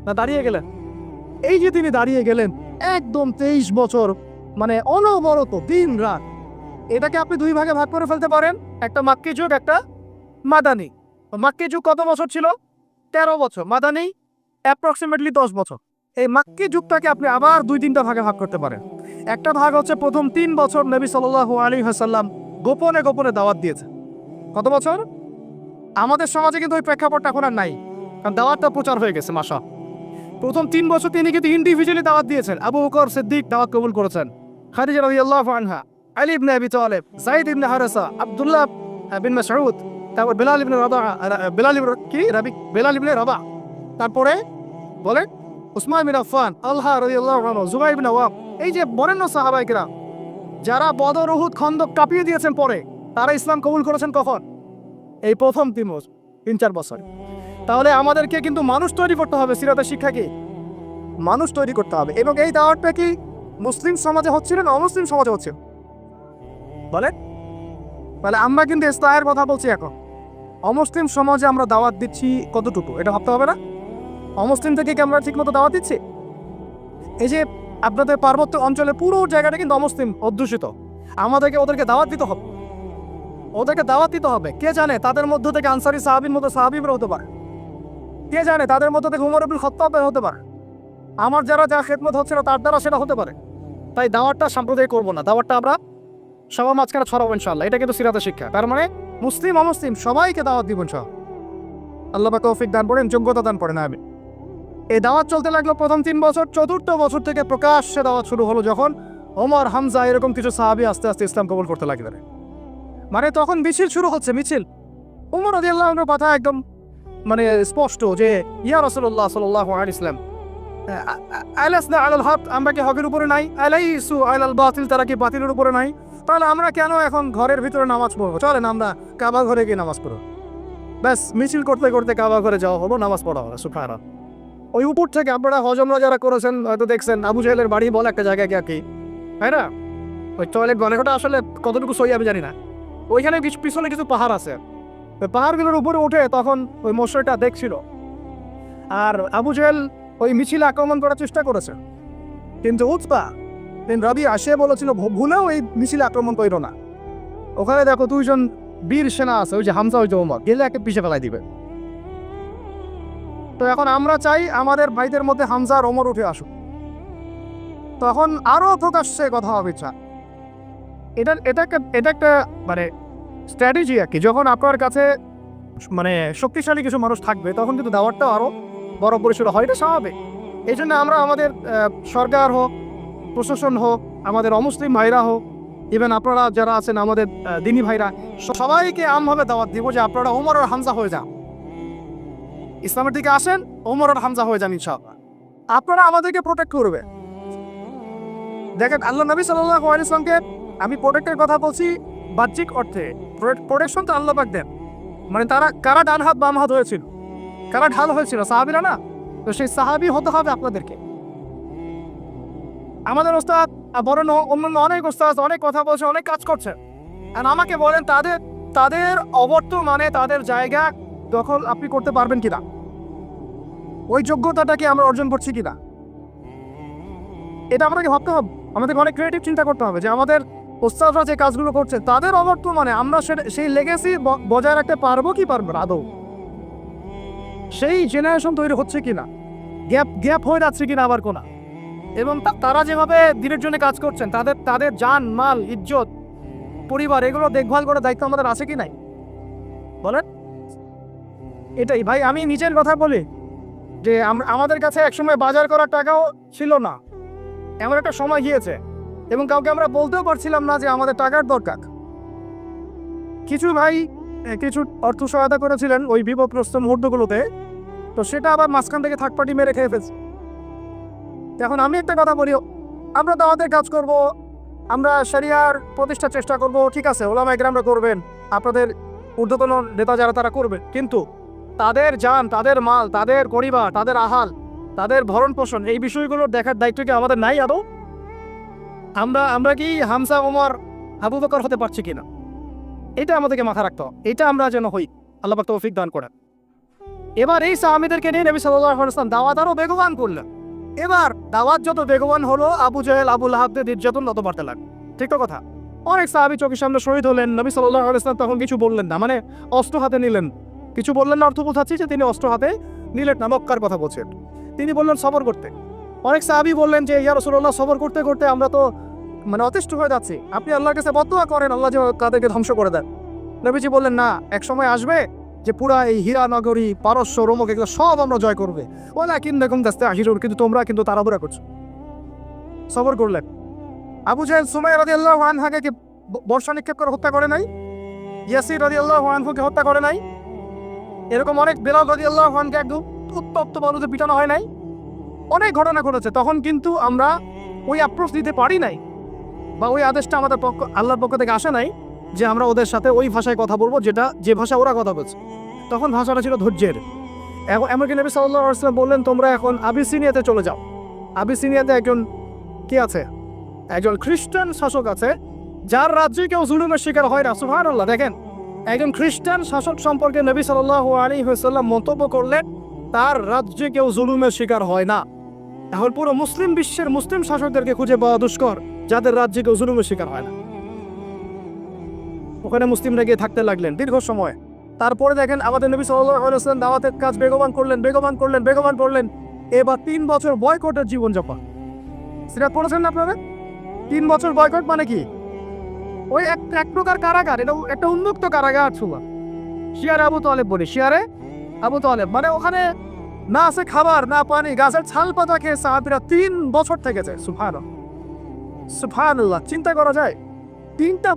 না দাঁড়িয়ে গেলেন? এই যে তিনি দাঁড়িয়ে গেলেন একদম 23 বছর, অনবরত দিন রাত। এটাকে আপনি দুই ভাগে ভাগ করে ফেলতে পারেন, একটা মাক্কি যুগ, একটা মাদানী। মাক্কি যুগ কত বছর ছিল? 13 বছর। মাদানী অ্যাপ্রক্সিমেটলি 10 বছর। এই মাক্কি যুগটাকে আপনি আবার 2-3টা ভাগে ভাগ করতে পারেন। একটা ভাগ হচ্ছে প্রথম 3 বছর নবী সাল্লাল্লাহু আলাইহি ওয়াসাল্লাম গোপনে গোপনে দাওয়াত দিয়েছে। কত বছর? আমাদের সমাজে কিন্তু ওই প্রেক্ষাপটটা এখন আর নাই, কারণ দাওয়াতটা প্রচার হয়ে গেছে মাশা। প্রথম 3 বছর তিনি কিন্তু ইন্ডিভিজুয়ালি দাওয়াত দিয়েছেন। আবু বকর সিদ্দিক দাওয়াত কবুল করেছেন, খাদিজা রাদিয়াল্লাহু আনহা, আলী ইবনে আবি তালেব, যায়েদ ইবনে হারেসা, আব্দুল্লাহ বিন মাসউদ, তারপর বেলাল ইবনে রাবাহ, তারপরে বলে উসমান বিন আফফান, আল্লাহ রাদিয়াল্লাহু আনহু, জুবাইর বিন আওয়াম। এই যে বরেণ্য সাহাবায়ে কেরাম যারা বদর, উহুদ, খন্দক কাঁপিয়ে দিয়েছেন পরে, তারা ইসলাম কবুল করেছেন কখন? এই প্রথম 3-4 বছর। তাহলে আমাদেরকে কিন্তু মানুষ তৈরি করতে হবে। সিরাতের শিক্ষা কি? মানুষ তৈরি করতে হবে। এবং এই দাওয়াতটা কি মুসলিম সমাজে হচ্ছিল না অমুসলিম সমাজে হচ্ছিল? বলেন। তাহলে আমরা কিন্তু ইসলামের কথা বলছি এখন। অমুসলিম সমাজে আমরা দাওয়াত দিচ্ছি কতটুকু, এটা ভাবতে হবে না? অমুসলিম থেকে কি আমরা ঠিকমতো দাওয়াত দিচ্ছি? এই যে আপনাদের পার্বত্য অঞ্চলে পুরো জায়গাটা কিন্তু অমুসলিম অধ্যুষিত। ওদেরকে দাওয়াত দিতে হবে, কে জানে তাদের মধ্য থেকে আনসারী সাহাবীর মতো সাহাবীরা হতে পারে, কে জানে তাদের মধ্য থেকে উমর ইবনে খাত্তাব হতে পারে, আমার যা খেদমত হচ্ছে না তার দ্বারা সেটা হতে পারে। তাই দাওয়াতটা সাম্প্রদায়িক করবো না, দাওয়াতটা আমরা সবার মাঝখানে ছড়াবো ইনশাআল্লাহ। এটা কিন্তু সিরাতের শিক্ষা। তার মানে মুসলিম অমুসলিম সবাইকে দাওয়াত দিব ইনশাআল্লাহ। আল্লাহ পাক তৌফিক দান করেন, যোগ্যতা দান করেন। আমি এই দাওয়াত চলতে লাগলো প্রথম 3 বছর। 4র্থ বছর থেকে প্রকাশ্যে দাওয়াত শুরু হলো, যখন ওমর, হামজা এরকম কিছু সাহাবী আস্তে আস্তে ইসলাম কবুল করতে লাগলেন। তখন মিছিল শুরু হচ্ছে। মিছিল ওমর রাদিয়াল্লাহু আনহুর কথা একদম স্পষ্ট যে ইয়া রাসূলুল্লাহ সাল্লাল্লাহু আলাইহি ওয়াসাল্লাম, আলাসনা আলাল হক, আমরা কি হকের উপরে নাই? আলাইসু আলাল বাতিল, তারা কি বাতিলের উপরে নাই? তাহলে আমরা কেন এখন ঘরের ভিতরে নামাজ পড়বো? চলেন আমরা কাবা ঘরে গিয়ে নামাজ পড়ব। ব্যাস, মিছিল করতে করতে কাবা ঘরে যাওয়া হলো, নামাজ পড়া হলো। সুবহানাল্লাহ। ওই উপর থেকে আপনারা হজমরা যারা করেছেন হয়তো দেখছেন, আবু জাহেলের বাড়ি বলে একটা জায়গায় কি, তাই না? ওই টয়লেট বানানোটা আসলে কতটুকু সহি আমি জানি না। ওইখানে পিছনে কিছু পাহাড় আছে, ওই পাহাড়গুলোর উপরে উঠে তখন ওই মশাইটা দেখছিল। আর আবু জাহেল ওই মিছিলে আক্রমণ করার চেষ্টা করেছে, কিন্তু উতবা বিন রাবিয়া আসে বলেছিল ভুলেও এই মিছিলে আক্রমণ করো না। ওখানে দেখো 2জন বীর সেনা আছে, ওই যে হামজা, ওই যে ওমর, গেলে একে পিছে ফেলাই দিবে। তো এখন আমরা চাই আমাদের ভাইদের মধ্যে হামজা আর ওমর উঠে আসুক, তখন আরো প্রকাশ্যে কথা হবে ইচ্ছা। এটা একটা স্ট্র্যাটেজি আর কি। যখন আপনার কাছে শক্তিশালী কিছু মানুষ থাকবে তখন কিন্তু দাওয়াতটাও আরো বড় পরিসরে হয়, এটা স্বাভাবিক। এই জন্য আমরা আমাদের সরকার হোক প্রশাসন হোক, আমাদের অমুসলিম ভাইরা হোক, ইভেন আপনারা যারা আছেন আমাদের দিনী ভাইরা, সবাইকে আমভাবে দাওয়াত দিব যে আপনারা ওমর আর হামজা হয়ে যান, ইসলামের দিকে আসেন, ওমর আর হামজা হয়ে যান ইনশাআল্লাহ। আপনারা আমাদেরকে প্রোটেক্ট করবে। দেখেন আল্লাহ নবী সাল্লাল্লাহু আলাইহি ওয়াসাল্লামকে, আমি প্রোটেক্টের কথা বলছি বাহ্যিক অর্থে, প্রোটেকশন তো আল্লাহ পাক দেন। মানে তারা কারা ডান হাত বাম হাত হয়েছিল, কারা ঢাল হয়েছিল, সাহাবীরা না? তো সেই সাহাবী হতে হবে আপনাদেরকে। আমাদের ওস্তাদ বলেন, অন্যান্য অনেক ওস্তাদ অনেক কথা বলছে, অনেক কাজ করছে, আর আমাকে বলেন তাদের অবর্তমানে তাদের জায়গা দখল আপনি করতে পারবেন কিনা, ওই যোগ্যতাটাকে আমরা অর্জন করছি কিনা, এটা আমাদেরকে ভাবতে হবে। আমাদেরকে অনেক ক্রিয়েটিভ চিন্তা করতে হবে যে আমাদের ওস্তাদরা যে কাজগুলো করছে তাদের অবর্তমানে আমরা সেই লেগেসি বজায় রাখতে পারবো কি পারবো না, আদৌ সেই জেনারেশন তৈরি হচ্ছে কিনা, গ্যাপ হয়ে যাচ্ছে কিনা আবার কোনা। এবং তারা যেভাবে দিনের জন্য কাজ করছেন, তাদের জান মাল ইজ্জত পরিবার এগুলো দেখভাল করার দায়িত্ব আমাদের আছে কি নাই বলেন? এটাই ভাই, আমি নিজের কথা বলি যে আমাদের কাছে একসময় বাজার করার টাকাও ছিল না, এমন একটা সময় গিয়েছে, এবং কাউকে আমরা বলতেও পারছিলাম না যে আমাদের টাকার দরকার। কিছু ভাই কিছু অর্থ সহায়তা করেছিলেন ওই বিপদগ্রস্ত মুহূর্তগুলোতে, তো সেটা আবার মাঝখান থেকে থার্ড পার্টি মেরে খেয়ে ফেলছে। এখন আমি একটা কথা বলি, আমরা তো আমাদের কাজ করব, আমরা শরিয়ার প্রতিষ্ঠার চেষ্টা করব, ঠিক আছে, ওলামা ইকরামরা করবেন, আপনাদের ঊর্ধ্বতন নেতা যারা তারা করবেন, কিন্তু তাদের জান, তাদের মাল, তাদের পরিবার, তাদের আহাল, তাদের ভরণ পোষণ, এই বিষয়গুলোর দেখার দায়িত্ব কি আমাদের নাই আদৌ? আমরা কি হামজা ওমর আবু বকর হতে পারছি কিনা, এটা আমাদেরকে মাথা রাখতে হবে। এটা আমরা যেন হই, আল্লাহ পাক তৌফিক দান করেন। এবার এই সাহাবীদেরকে নিয়ে নবী সাল্লাল্লাহু আলাইহি ওয়াসাল্লাম দাওয়াত আরো বেগবান করলেন। এবার দাওয়াত যত বেগবান হলো, আবু জাহেল আবু লাহাবদের নির্যাতন তত বাড়তে লাগলো। ঠিক তো কথা? অনেক সাহাবী চোখের সামনে শহীদ হলেন, নবী সাল্লাল্লাহু আলাইহি ওয়াসাল্লাম তখন কিছু বললেন না, মানে অস্ত্র হাতে নিলেন, কিছু বললেন না, অর্থ বোঝাচ্ছি যে তিনি অস্ত্র হাতে নিলেন না, মক্কার কথা বলছেন। তিনি বললেন সবর করতে। অনেক সাহাবী বললেন যে ইয়া রাসূলুল্লাহ, সবর করতে করতে আমরা তো মানে অতিষ্ঠ হয়ে যাচ্ছি, আপনি আল্লাহর কাছে বদদুয়া করেন আল্লাহ যে তাদেরকে ধ্বংস করে দেন। নবীজি বললেন না, এক সময় আসবে যে পুরা এই হীরা নগরী, পারস্য, রোমক এগুলো সব আমরা জয় করবে, ওলা কিনরকম দাস্তে আহিরুর, কিন্তু তোমরা কিন্তু তাড়াহুড়া করছো। সবর করলেন। আবু জাহেল সুমাইয়া রাদিয়াল্লাহু আনহাকে কি বর্ষা নিক্ষেপ করে হত্যা করে নাই? ইয়াসির রাদিয়াল্লাহু আনহুকে হত্যা করে নাই? এরকম অনেক, বেলাল রাদিয়াল্লাহু আনহুকে একদম উত্তপ্ত বালুতে পিটানো হয় নাই? অনেক ঘটনা ঘটেছে। তখন কিন্তু আমরা ওই অ্যাপ্রোচ দিতে পারি নাই, বা ওই আদেশটা আমাদের আল্লাহর পক্ষ থেকে আসে নাই যে আমরা ওদের সাথে ওই ভাষায় কথা বলবো যে ভাষা ওরা কথা বলছে। তখন ভাষাটা ছিল ধৈর্যের। এমনকি নবী সাল্লাল্লাহু আলাইহি ওয়াসাল্লাম বললেন, তোমরা এখন আবিসিনিয়াতে চলে যাও। আবিসিনিয়াতে একজন কি আছে? একজন খ্রিস্টান শাসক আছে, যার রাজ্যে কেউ জুলুমের শিকার হয় না। সুবহানাল্লাহ। দেখেন, একজন খ্রিস্টান শাসক সম্পর্কে নবী সাল্লাল্লাহু আলাইহি ওয়াসাল্লাম মন্তব্য করলেন, তার রাজ্যে কেউ জুলুমের শিকার হয় না। এখন পুরো মুসলিম বিশ্বের মুসলিম শাসকদেরকে খুঁজে পাওয়া দুষ্কর যাদের রাজ্যে কেউ জুলুমের শিকার হয় না। ওখানে মুসলিমরা গিয়ে থাকতে লাগলেন দীর্ঘ সময়। তারপরে দেখেন আমাদের নবী সাল্লাল্লাহু আলাইহি ওয়াসাল্লাম দাওয়াতের কাজ বেগবান করলেন। এবার 3 বছর বয়কটের জীবনযাপন। সিরাত পড়েছেন না আপনারা? 3 বছর বয়কট মানে কি? ওই এক প্রকার কারাগার, এটা একটা উন্মুক্ত কারাগার ছিল। শিয়ারে আবু তালেব বলি, শিয়ারে আবু তালেব, মানে ওখানে না আছে খাবার, না পানি, গাছের ছাল পাতা খেয়ে সাহাবীরা 3 বছর থেকেছে। সুবহানাল্লাহ, চিন্তা করা যায়? 3টা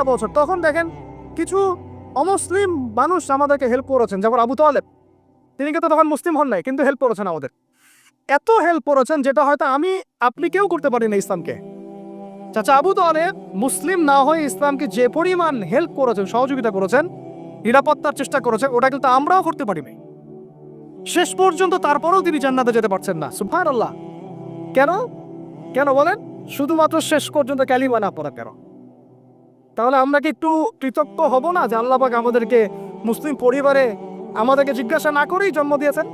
বছর। তখন দেখেন কিছু অমুসলিম মানুষ আমাদেরকে হেল্প করেছেন, যেমন আবু তালেব, তিনি কিন্তু তখন মুসলিম হন নাই, কিন্তু হেল্প করেছেন আমাদের। এত হেল্প করেছেন যেটা হয়তো আপনি কেউ করতে পারি না ইসলামকে। চাচা আবু তালেব মুসলিম না হয়ে ইসলামকে যে পরিমাণ হেল্প করেছেন, সহযোগিতা করেছেন, নিরাপত্তার চেষ্টা করেছেন, ওটা কিন্তু আমরাও করতে পারি নাই শেষ পর্যন্ত। তারপরেও তিনি জান্নাতে যেতে পারছেন না। সুবহানাল্লাহ। কেন বলেন? শুধুমাত্র শেষ পর্যন্ত কালিমা না পড়া। কেন? তাহলে আমরা কি একটু কৃতজ্ঞ হব না যে আল্লাহ পাক আমাদেরকে মুসলিম পরিবারে আমাদেরকে জিজ্ঞাসা না করেই জন্ম দিয়েছেন?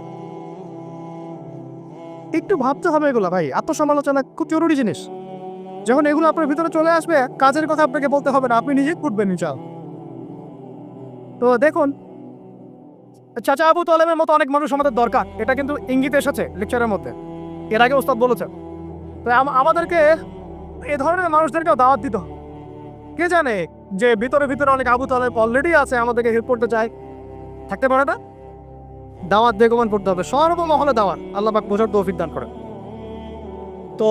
একটু ভাবতে হবে এগুলো ভাই। আত্মসমালোচনা খুব জরুরি জিনিস। যখন এগুলো আপনার ভিতরে চলে আসবে, কাজের কথা আপনাকে বলতে হবে না, আপনি নিজেই করবেন ইনশাআল্লাহ। তো দেখুন, চাচা আবু তালেবের মতো অনেক মানুষ আমাদের দরকার, এটা কিন্তু ইঙ্গিত এসেছে লেকচারের মধ্যে, এর আগে ওস্তাদ বলেছেন। তো আমাদেরকে এ ধরনের মানুষদেরকেও দাওয়াত দিতে হবে। কে জানে যে ভিতরে অনেক আবু তালেব অলরেডি আছে, আমাদেরকে হেল্প করতে চায়, থাকতে পারে না? দাওয়াত বেগবান করতে হবে, সর্বমহলে দাওয়াত। আল্লাহ পাক বোঝার তৌফিক দান করেন। তো তো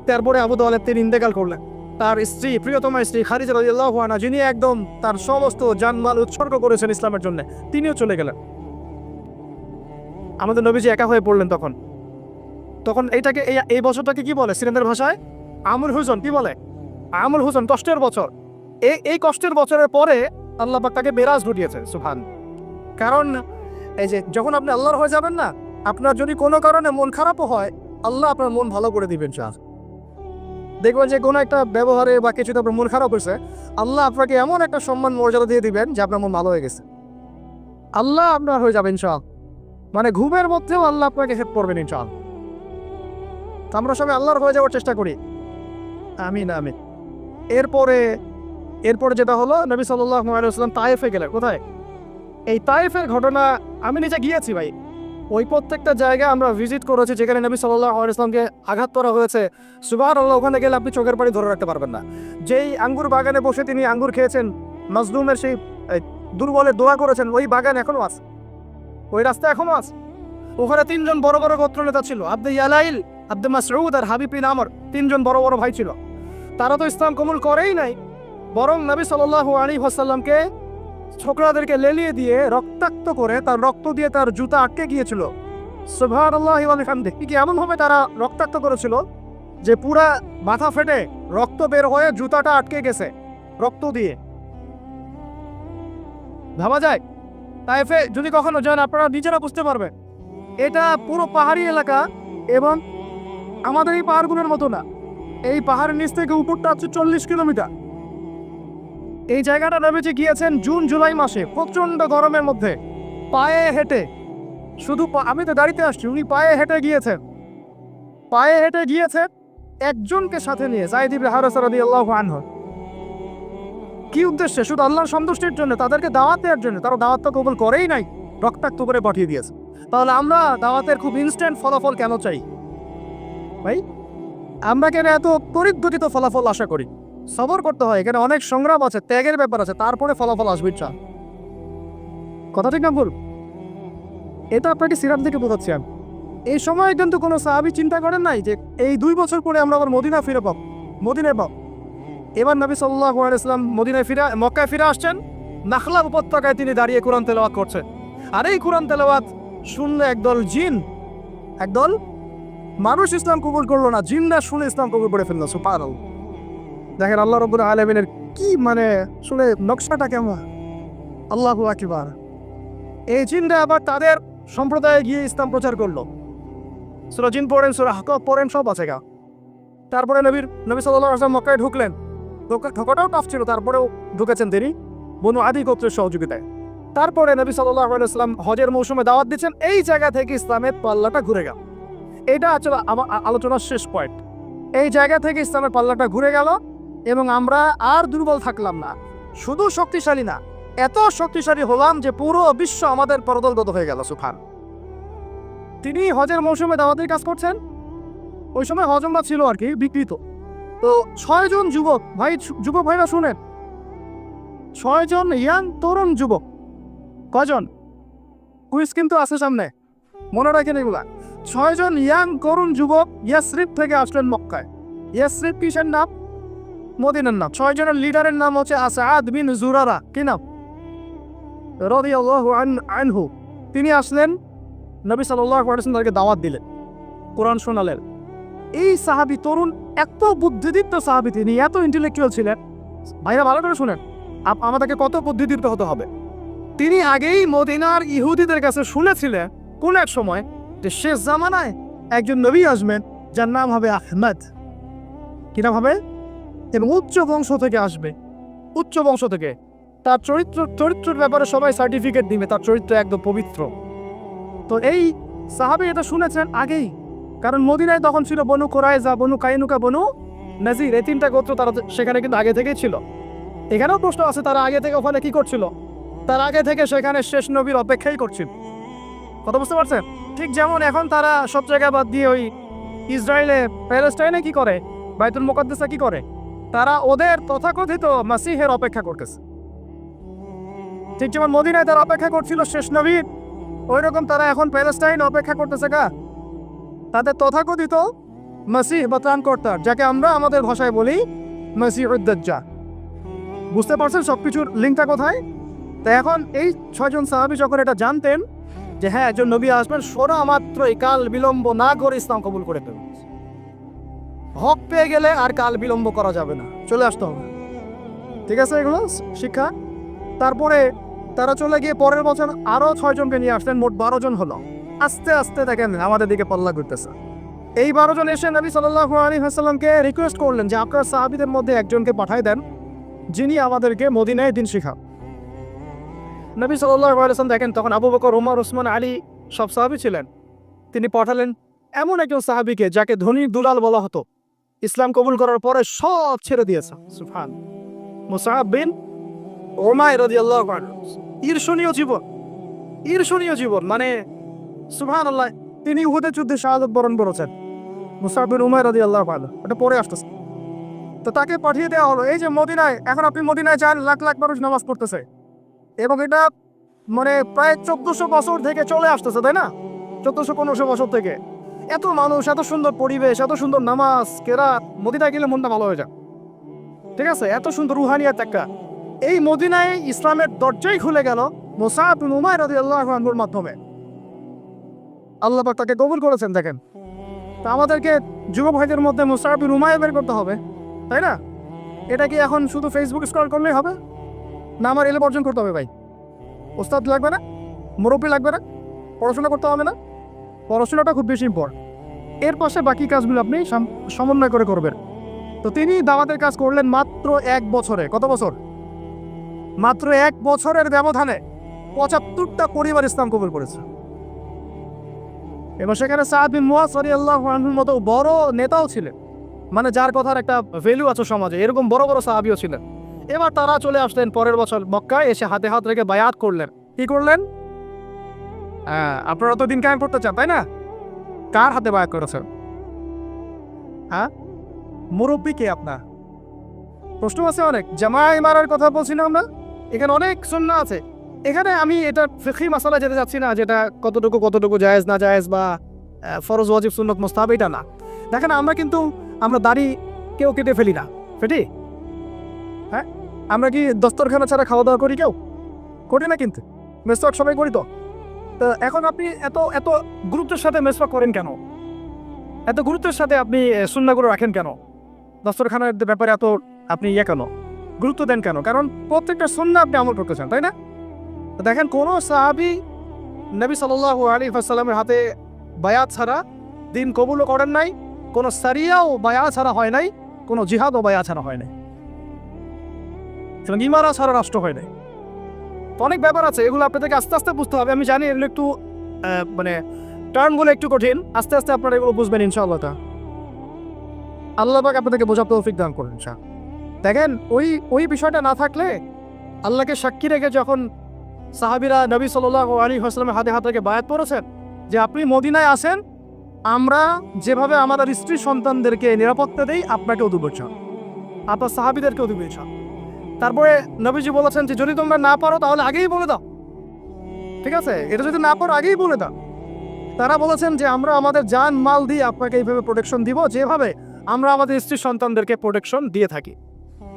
তারপরে আবু তালেব তিনি ইন্তেকাল করলেন। তার স্ত্রী, প্রিয়তমা স্ত্রী খাদিজা রাদিয়াল্লাহু আনহা, যিনি একদম তার সমস্ত জানমাল উৎসর্গ করেছেন ইসলামের জন্য, তিনিও চলে গেলেন। আমাদের নবীজি একা হয়ে পড়লেন তখন। এইটাকে এই বছরটাকে কি বলে সিনেদের ভাষায়? আমুল হুজন। কি বলে? আমুল হুজন, কষ্টের বছর। এই কষ্টের বছরের পরে আল্লাহ পাক তাকে মেরাজ ঘটিয়েছে। সুবহান। কারণ এই যে যখন আপনি আল্লাহর হয়ে যাবেন না, আপনার যদি কোনো কারণে মন খারাপও হয়, আল্লাহ আপনার মন ভালো করে দিবেন। দেখবেন যে কোনো একটা ব্যবহারে বা কিছুতে আপনার মন খারাপ হয়েছে, আল্লাহ আপনাকে এমন একটা সম্মান মর্যাদা দিয়ে দিবেন যে আপনার মন ভালো হয়ে গেছে। আল্লাহ আপনার হয়ে যাবেন ইনশাআল্লাহ। মানে ঘুমের মধ্যেও আল্লাহ আপনাকে হেল্প করবেন ইনশাআল্লাহ। আমরা সবাই আল্লাহর হয়ে যাওয়ার চেষ্টা করি। আমিন আমিন। এরপরে যেটা হলো, নবী সাল্লাল্লাহু আলাইহি ওয়াসাল্লাম তায়েফে গেলেন। কোথায়? এই তায়েফের ঘটনা আমি নিজে গিয়েছি ভাই। ওই প্রত্যেকটা জায়গায় আমরা ভিজিট করেছি যেখানে নবী সাল্লাল্লাহু আলাইহি ওয়াসাল্লামকে আঘাত করা হয়েছে। সুবহানাল্লাহ, ওখানে গেলে আপনি চোখের পানি ধরে রাখতে পারবেন না। যেই আঙ্গুর বাগানে বসে তিনি আঙ্গুর খেয়েছেন, মাজলুমের সেই দুর্বলের দোয়া করেছেন, ওই বাগান এখনো আছে, ওই রাস্তা এখনো আছে। ওখানে তিনজন বড় বড় গোত্র নেতা ছিল, আব্দে ইয়ালাইল, আব্দে মাসউদ আর হাবিব বিন আমর, তিনজন বড় বড় ভাই ছিল। তারা তো ইসলাম কবুল করেই নাই, বরং নবী সাল্লাল্লাহু আলাইহি ওয়াসাল্লামকে ছোকরাদেরকে লেলিয়ে দিয়ে রক্তাক্ত করে তার রক্ত দিয়ে তার জুতা আটকে গিয়েছিল। সুবহানাল্লাহি ওয়া বিহামদিহি। কি এমন ভাবে তারা রক্তাক্ত করেছিল যে পুরা মাথা ফেটে রক্ত বের হয়ে জুতাটা আটকে গেছে রক্ত দিয়ে। ভাবা যায়? তাইফে যদি কখনো যান আপনারা নিজেরা বুঝতে পারবেন। এটা পুরো পাহাড়ি এলাকা এবং আমাদের এই পাহাড়গুলোর মতো না। এই পাহাড়ের নিচ থেকে উপরটা হচ্ছে 40 কিলোমিটার। এই জায়গাটা নবীজি গিয়েছেন জুন জুলাই মাসে, প্রচন্ড গরমের মধ্যে, পায়ে হেঁটে। শুধু আমি তো গাড়িতে আসছি, উনি পায়ে হেঁটে গিয়েছেন একজনকে সাথে নিয়ে, যায়েদ ইবনে হারেসা রাদিয়াল্লাহু আনহু। কি উদ্দেশ্যে? শুধু আল্লাহর সন্তুষ্টির জন্য, তাদেরকে দাওয়াত দেওয়ার জন্য। তারা দাওয়াত তো কবুল করেই নাই, রক্তাক্ত করে পাঠিয়ে দিয়েছে। তাহলে আমরা দাওয়াতের খুব ইনস্ট্যান্ট ফলাফল কেন চাই ভাই? আমরা কেন এত তড়িৎগতিত ফলাফল আশা করি? সবর করতে হয়, এখানে অনেক সংগ্রাম আছে, ত্যাগের ব্যাপার আছে, তারপরে ফলাফল আসবে। কথা ঠিক না ভুল? এটা আপনাকে সিরাত থেকে বোঝাচ্ছি আমি। এই সময় কিন্তু কোনো সাহাবী চিন্তা করেন নাই যে এই 2 বছর পরে আমরা আবার মদিনায় পাব। এবার নবী সাল্লাল্লাহু আলাইহি ওয়াসাল্লাম মক্কায় ফিরে আসছেন। নাখলা উপত্যকায় তিনি দাঁড়িয়ে কোরআন তেলাওয়াত করছেন। আর এই কোরআন তেলাওয়াত শুনলে একদল মানুষ ইসলাম কবুল করলো না, জিনরা শুনে ইসলাম কবুল করে ফেললো। সুবহানাল্লাহ। দেখেন আল্লাহ রাব্বুল আলামিনের কি শুনে নকশাটা কেমন। আল্লাহু আকবার। এই জিনরা আবার তাদের সম্প্রদায়ে গিয়ে ইসলাম প্রচার করলো। সূরা জিন পড়েন, সূরা হাক্কাফ পড়েন, সব আছে গা। তারপরে নবী সাল্লাল্লাহু আলাইহি ওয়াসাল্লাম মক্কায় ঢুকলেন। ঢোকাটাও টাফ ছিল, তারপরেও ঢুকেছেন তিনি বনু আদি গোত্রের সহযোগিতায়। তারপরে নবী সাল্লাল্লাহু আলাইহি ওয়াসাল্লাম হজের মৌসুমে দাওয়াত দিচ্ছেন। এই জায়গা থেকে ইসলামের পাল্লাটা ঘুরে গেল। এটা আসলে আমার আলোচনার শেষ পয়েন্ট। এই জায়গা থেকে ইসলামের পাল্লাটা ঘুরে গেল এবং আমরা আর দুর্বল থাকলাম না, শুধু শক্তিশালী না, এত শক্তিশালী হলাম যে পুরো বিশ্ব আমাদের পরদলগত হয়ে গেল। সুবহান। তিনি হজের মৌসুমে দাওয়াতের কাজ করছেন। ওই সময় হজমরা ছিল আর কি বিকৃত। তো 6 জন যুবক ভাইরা শুনেন, 6 জন ইয়াং তরুণ যুবক। কজন? কুইজ কিন্তু আছে সামনে, মনে রাখেন এগুলা। 6 জন ইয়াং তরুণ যুবক ইয়াসরিব থেকে আসলেন মক্কায়। ইয়াসরিব কিসের নাম? মদিনার নাম। 6 জনের লিডারের নাম হচ্ছে আসাদ বিন জুরারা। কি নাম? রাদিয়াল্লাহু আনহু। তিনি আসলেন, নবী সাল্লাল্লাহু আলাইহি ওয়াসাল্লাম তাকে দাওয়াত দিলেন, কোরআন শোনালেন। এই সাহাবী তরুণ, এত বুদ্ধিদীপ্ত সাহাবী, তিনি এত ইন্টেলেকচুয়াল ছিলেন। ভাইরা ভালো করে শুনেন, আমাদেরকে কত বুদ্ধিদীপ্ত হতে হবে। তিনি আগেই মদিনার ইহুদিদের কাছে শুনেছিলেন কোন এক সময় যে শেষ জামানায় একজন নবী আসবেন যার নাম হবে আহমদ। কি নাম হবে? এবং উচ্চ বংশ থেকে আসবে, উচ্চ বংশ থেকে। তার চরিত্রের ব্যাপারে সবাই সার্টিফিকেট দিবে, তার চরিত্র একদম পবিত্র। তো এই সাহাবী এটা শুনেছেন আগেই, কারণ মদিনায় তখন ছিল বনু কুরাইজা, বনু কাইনুকা, বনু নাজির, এই 3টা গোত্র তারা সেখানে কিন্তু আগে থেকেই ছিল। এখানেও প্রশ্ন আছে, তারা আগে থেকে ওখানে কি করছিল? তার আগে থেকে সেখানে শেষ নবীর অপেক্ষাই করছিল। কথা বুঝতে পারছেন? ঠিক যেমন এখন তারা সব জায়গা বাদ দিয়ে ওই ইসরায়েলে, প্যালেস্টাইনে কি করে, বাইতুল মুকাদ্দাসে কি করে, তারা ওদের তথাকথিত মাসিহের অপেক্ষা করতেছে। ঠিক যেমন মদিনায় তারা অপেক্ষা করছিল শেষ নবীর, ওই রকম তারা এখন প্যালেস্টাইন অপেক্ষা করতেছে তাদের তথাকথিত মাসিহ বা ত্রাণকর্তা, যাকে আমরা আমাদের ভাষায় বলি মাসিহুদ দাজ্জাল। বুঝতে পারছেন সবকিছুর লিঙ্কটা কোথায়? তাই এখন এই 6 জন সাহাবী যখন এটা জানতেন যে হ্যাঁ একজন নবী আসবেন, সোরা মাত্রই কাল বিলম্ব না করে ইসলাম কবুল করে ফেলবেন। হক পেয়ে গেলে আর কাল বিলম্ব করা যাবে না, চলে আসতে হবে। ঠিক আছে, এগুলো শিক্ষা। তারপরে তারা চলে গিয়ে পরের বছর আরো 6 জনকে নিয়ে আসলেন, মোট 12 জন হলো। আস্তে আস্তে দেখেন আমাদের দিকে পাল্লা করতেছে। এই 12 জন এসে নবী সাল্লাল্লাহু আলাইহি ওয়াসাল্লামকে রিকোয়েস্ট করলেন যে আপনার সাহাবীদের মধ্যে একজনকে পাঠায় দেন যিনি আমাদেরকে মদিনায় দিন শিখান। নবী সাল্লাল্লাহু আলাইহি ওয়াসাল্লাম দেখেন তখন আবু বকর, ওমর, ওসমান, আলী সব সাহাবী ছিলেন। তিনি পাঠালেন এমন একজন সাহাবীকে যাকে ধনী দুলাল বলা হতো, ইসলাম কবুল করার পরে সব ছেড়ে দিয়েছে। সুবহান। মুসআব বিন উমাইর রাদিয়াল্লাহু আনহু। ঈর্ষণীয় জীবন, ঈর্ষণীয় জীবন, মানে সুবহানাল্লাহ। তিনি উহুদের যুদ্ধে শাহাদাত বরণ করেছেন। মুসআব বিন উমাইর রাদিয়াল্লাহু আনহু, এটা পরে আসতেছে। তো তাকে পাঠিয়ে দেওয়া হলো এই যে মদিনায়। এখন আপনি মদিনায় যান, লাখ লাখ মানুষ নামাজ পড়তেছে এবং এটা মানে প্রায় 1400 বছর থেকে চলে আসতেছে, তাই না? 1400-1500 বছর থেকে এত মানুষ, এত সুন্দর পরিবেশ, এত সুন্দর নামাজ কেরাত। মদিনায় গেলে মনটা ভালো হয়ে যায়। ঠিক আছে, এত সুন্দর রুহানিয়াত একটা। এই মদিনায় ইসলামের দরজাই খুলে গেল মুসআব বিন উমাইর রাদিয়াল্লাহু আনহুর মাধ্যমে। আল্লাহ পাক তাকে কবুল করেছেন। দেখেন, তো আমাদেরকে যুব ভাইদের মধ্যে মুসআব বিন উমাইর বের করতে হবে, তাই না? এটা কি এখন শুধু ফেসবুক স্ক্রল করলেই হবে? না, আমার এলে অর্জন করতে হবে ভাই। ওস্তাদ লাগবে না, মুরব্বী লাগবে না, পড়াশোনা করতে হবে না? পড়াশোনাটা খুব বেশি ইম্পর্টেন্ট। এর পাশে বাকি কাজগুলো আপনি সমন্বয় করে করবেন। তো তিনি দাওয়াতের কাজ করলেন মাত্র 1 বছরে। কত বছর? মাত্র 1 বছরের ব্যবধানে 75টা পরিবার ইসলাম কবুল করেছে। এবং সেখানে সাদ বিন মুআজ রাদিয়াল্লাহু আনহুর মতো বড় নেতাও ছিলেন, মানে যার কথার একটা ভ্যালু আছে সমাজে, এরকম বড় বড় সাহাবীও ছিলেন। এবার তারা চলে আসলেন পরের বছর মক্কায়, এসে হাতে হাত রেখে বায়াত করলেন। কি করলেন? আপনারা তো দিন কায়েম করতে চান, তাই না? কার হাতে বায়াত করেছেন? হ্যাঁ, মুরব্বী কে আপনার? প্রশ্ন আছে অনেক। জামাই মারার কথা বলছি না আমরা? এখানে অনেক সুন্নাহ আছে। এখানে আমি এটা ফিকহি মাসালা যেতে যাচ্ছি না, যেটা কতটুকু জায়েজ না জায়েজ বা ফরজ ওয়াজিব সুন্নত মুস্তাহাব, এটা না। দেখেন আমরা দাড়ি কেউ কেটে ফেলি না, ফেটি? হ্যাঁ, আমরা কি দস্তরখানা ছাড়া খাওয়া দাওয়া করি? কেউ করি না, কিন্তু মেসওয়াক সবাই করি। তো এখন আপনি এত এত গুরুত্বের সাথে মেসওয়াক করেন কেন? এত গুরুত্বের সাথে আপনি সুন্নাহগুলো রাখেন কেন? দস্তরখানার ব্যাপারে এত আপনি কেন গুরুত্ব দেন কেন? কারণ প্রত্যেকটা সুন্নাহ আপনি আমল করতে চান, তাই না? দেখেন, কোনো সাহাবী নবী সাল্লাল্লাহু আলাইহি ওয়াসাল্লামের হাতে বায়াত ছাড়া দিন কবুলও করেন নাই, কোনো সারিয়াও বায়াত ছাড়া হয় নাই, কোনো জিহাদও বায়াত ছাড়া হয় নাই, ইমারা ছাড়া রাষ্ট্র হয় নাই। তো অনেক ব্যাপার আছে, এগুলো আপনাদেরকে আস্তে আস্তে বুঝতে হবে। আমি জানি এগুলো একটু মানে টার্মগুলো একটু কঠিন, আস্তে আস্তে আপনারা এগুলো বুঝবেন ইনশাআল্লাহ। আল্লাহ পাক আপনাদেরকে বোঝার তৌফিক দান করুন ইনশাআল্লাহ। দেখেন, ওই বিষয়টা না থাকলে, আল্লাহকে সাক্ষী রেখে যখন সাহাবীরা নবী সাল্লাল্লাহু আলাইহি ওয়াসাল্লামের হাতে হাত রেখে বায়াত করেছেন যে আপনি মদিনায় আসেন, আমরা যেভাবে আমাদের স্ত্রী সন্তানদেরকে নিরাপত্তা দেই, আপনাকেও দেব, আপনার সাহাবীদেরকেও দেব। তারপরে নবীজি বলেছেন যে যদি তোমরা না পারো তাহলে আগেই বলে দাও, ঠিক আছে? এটা যদি না পারো আগেই বলে দাও। তারা বলেছেন যে আমরা আমাদের জান মাল দিয়ে আপনাকে এইভাবে প্রোটেকশন দিব, যেভাবে আমরা আমাদের স্ত্রী সন্তানদেরকে প্রোটেকশন দিয়ে থাকি,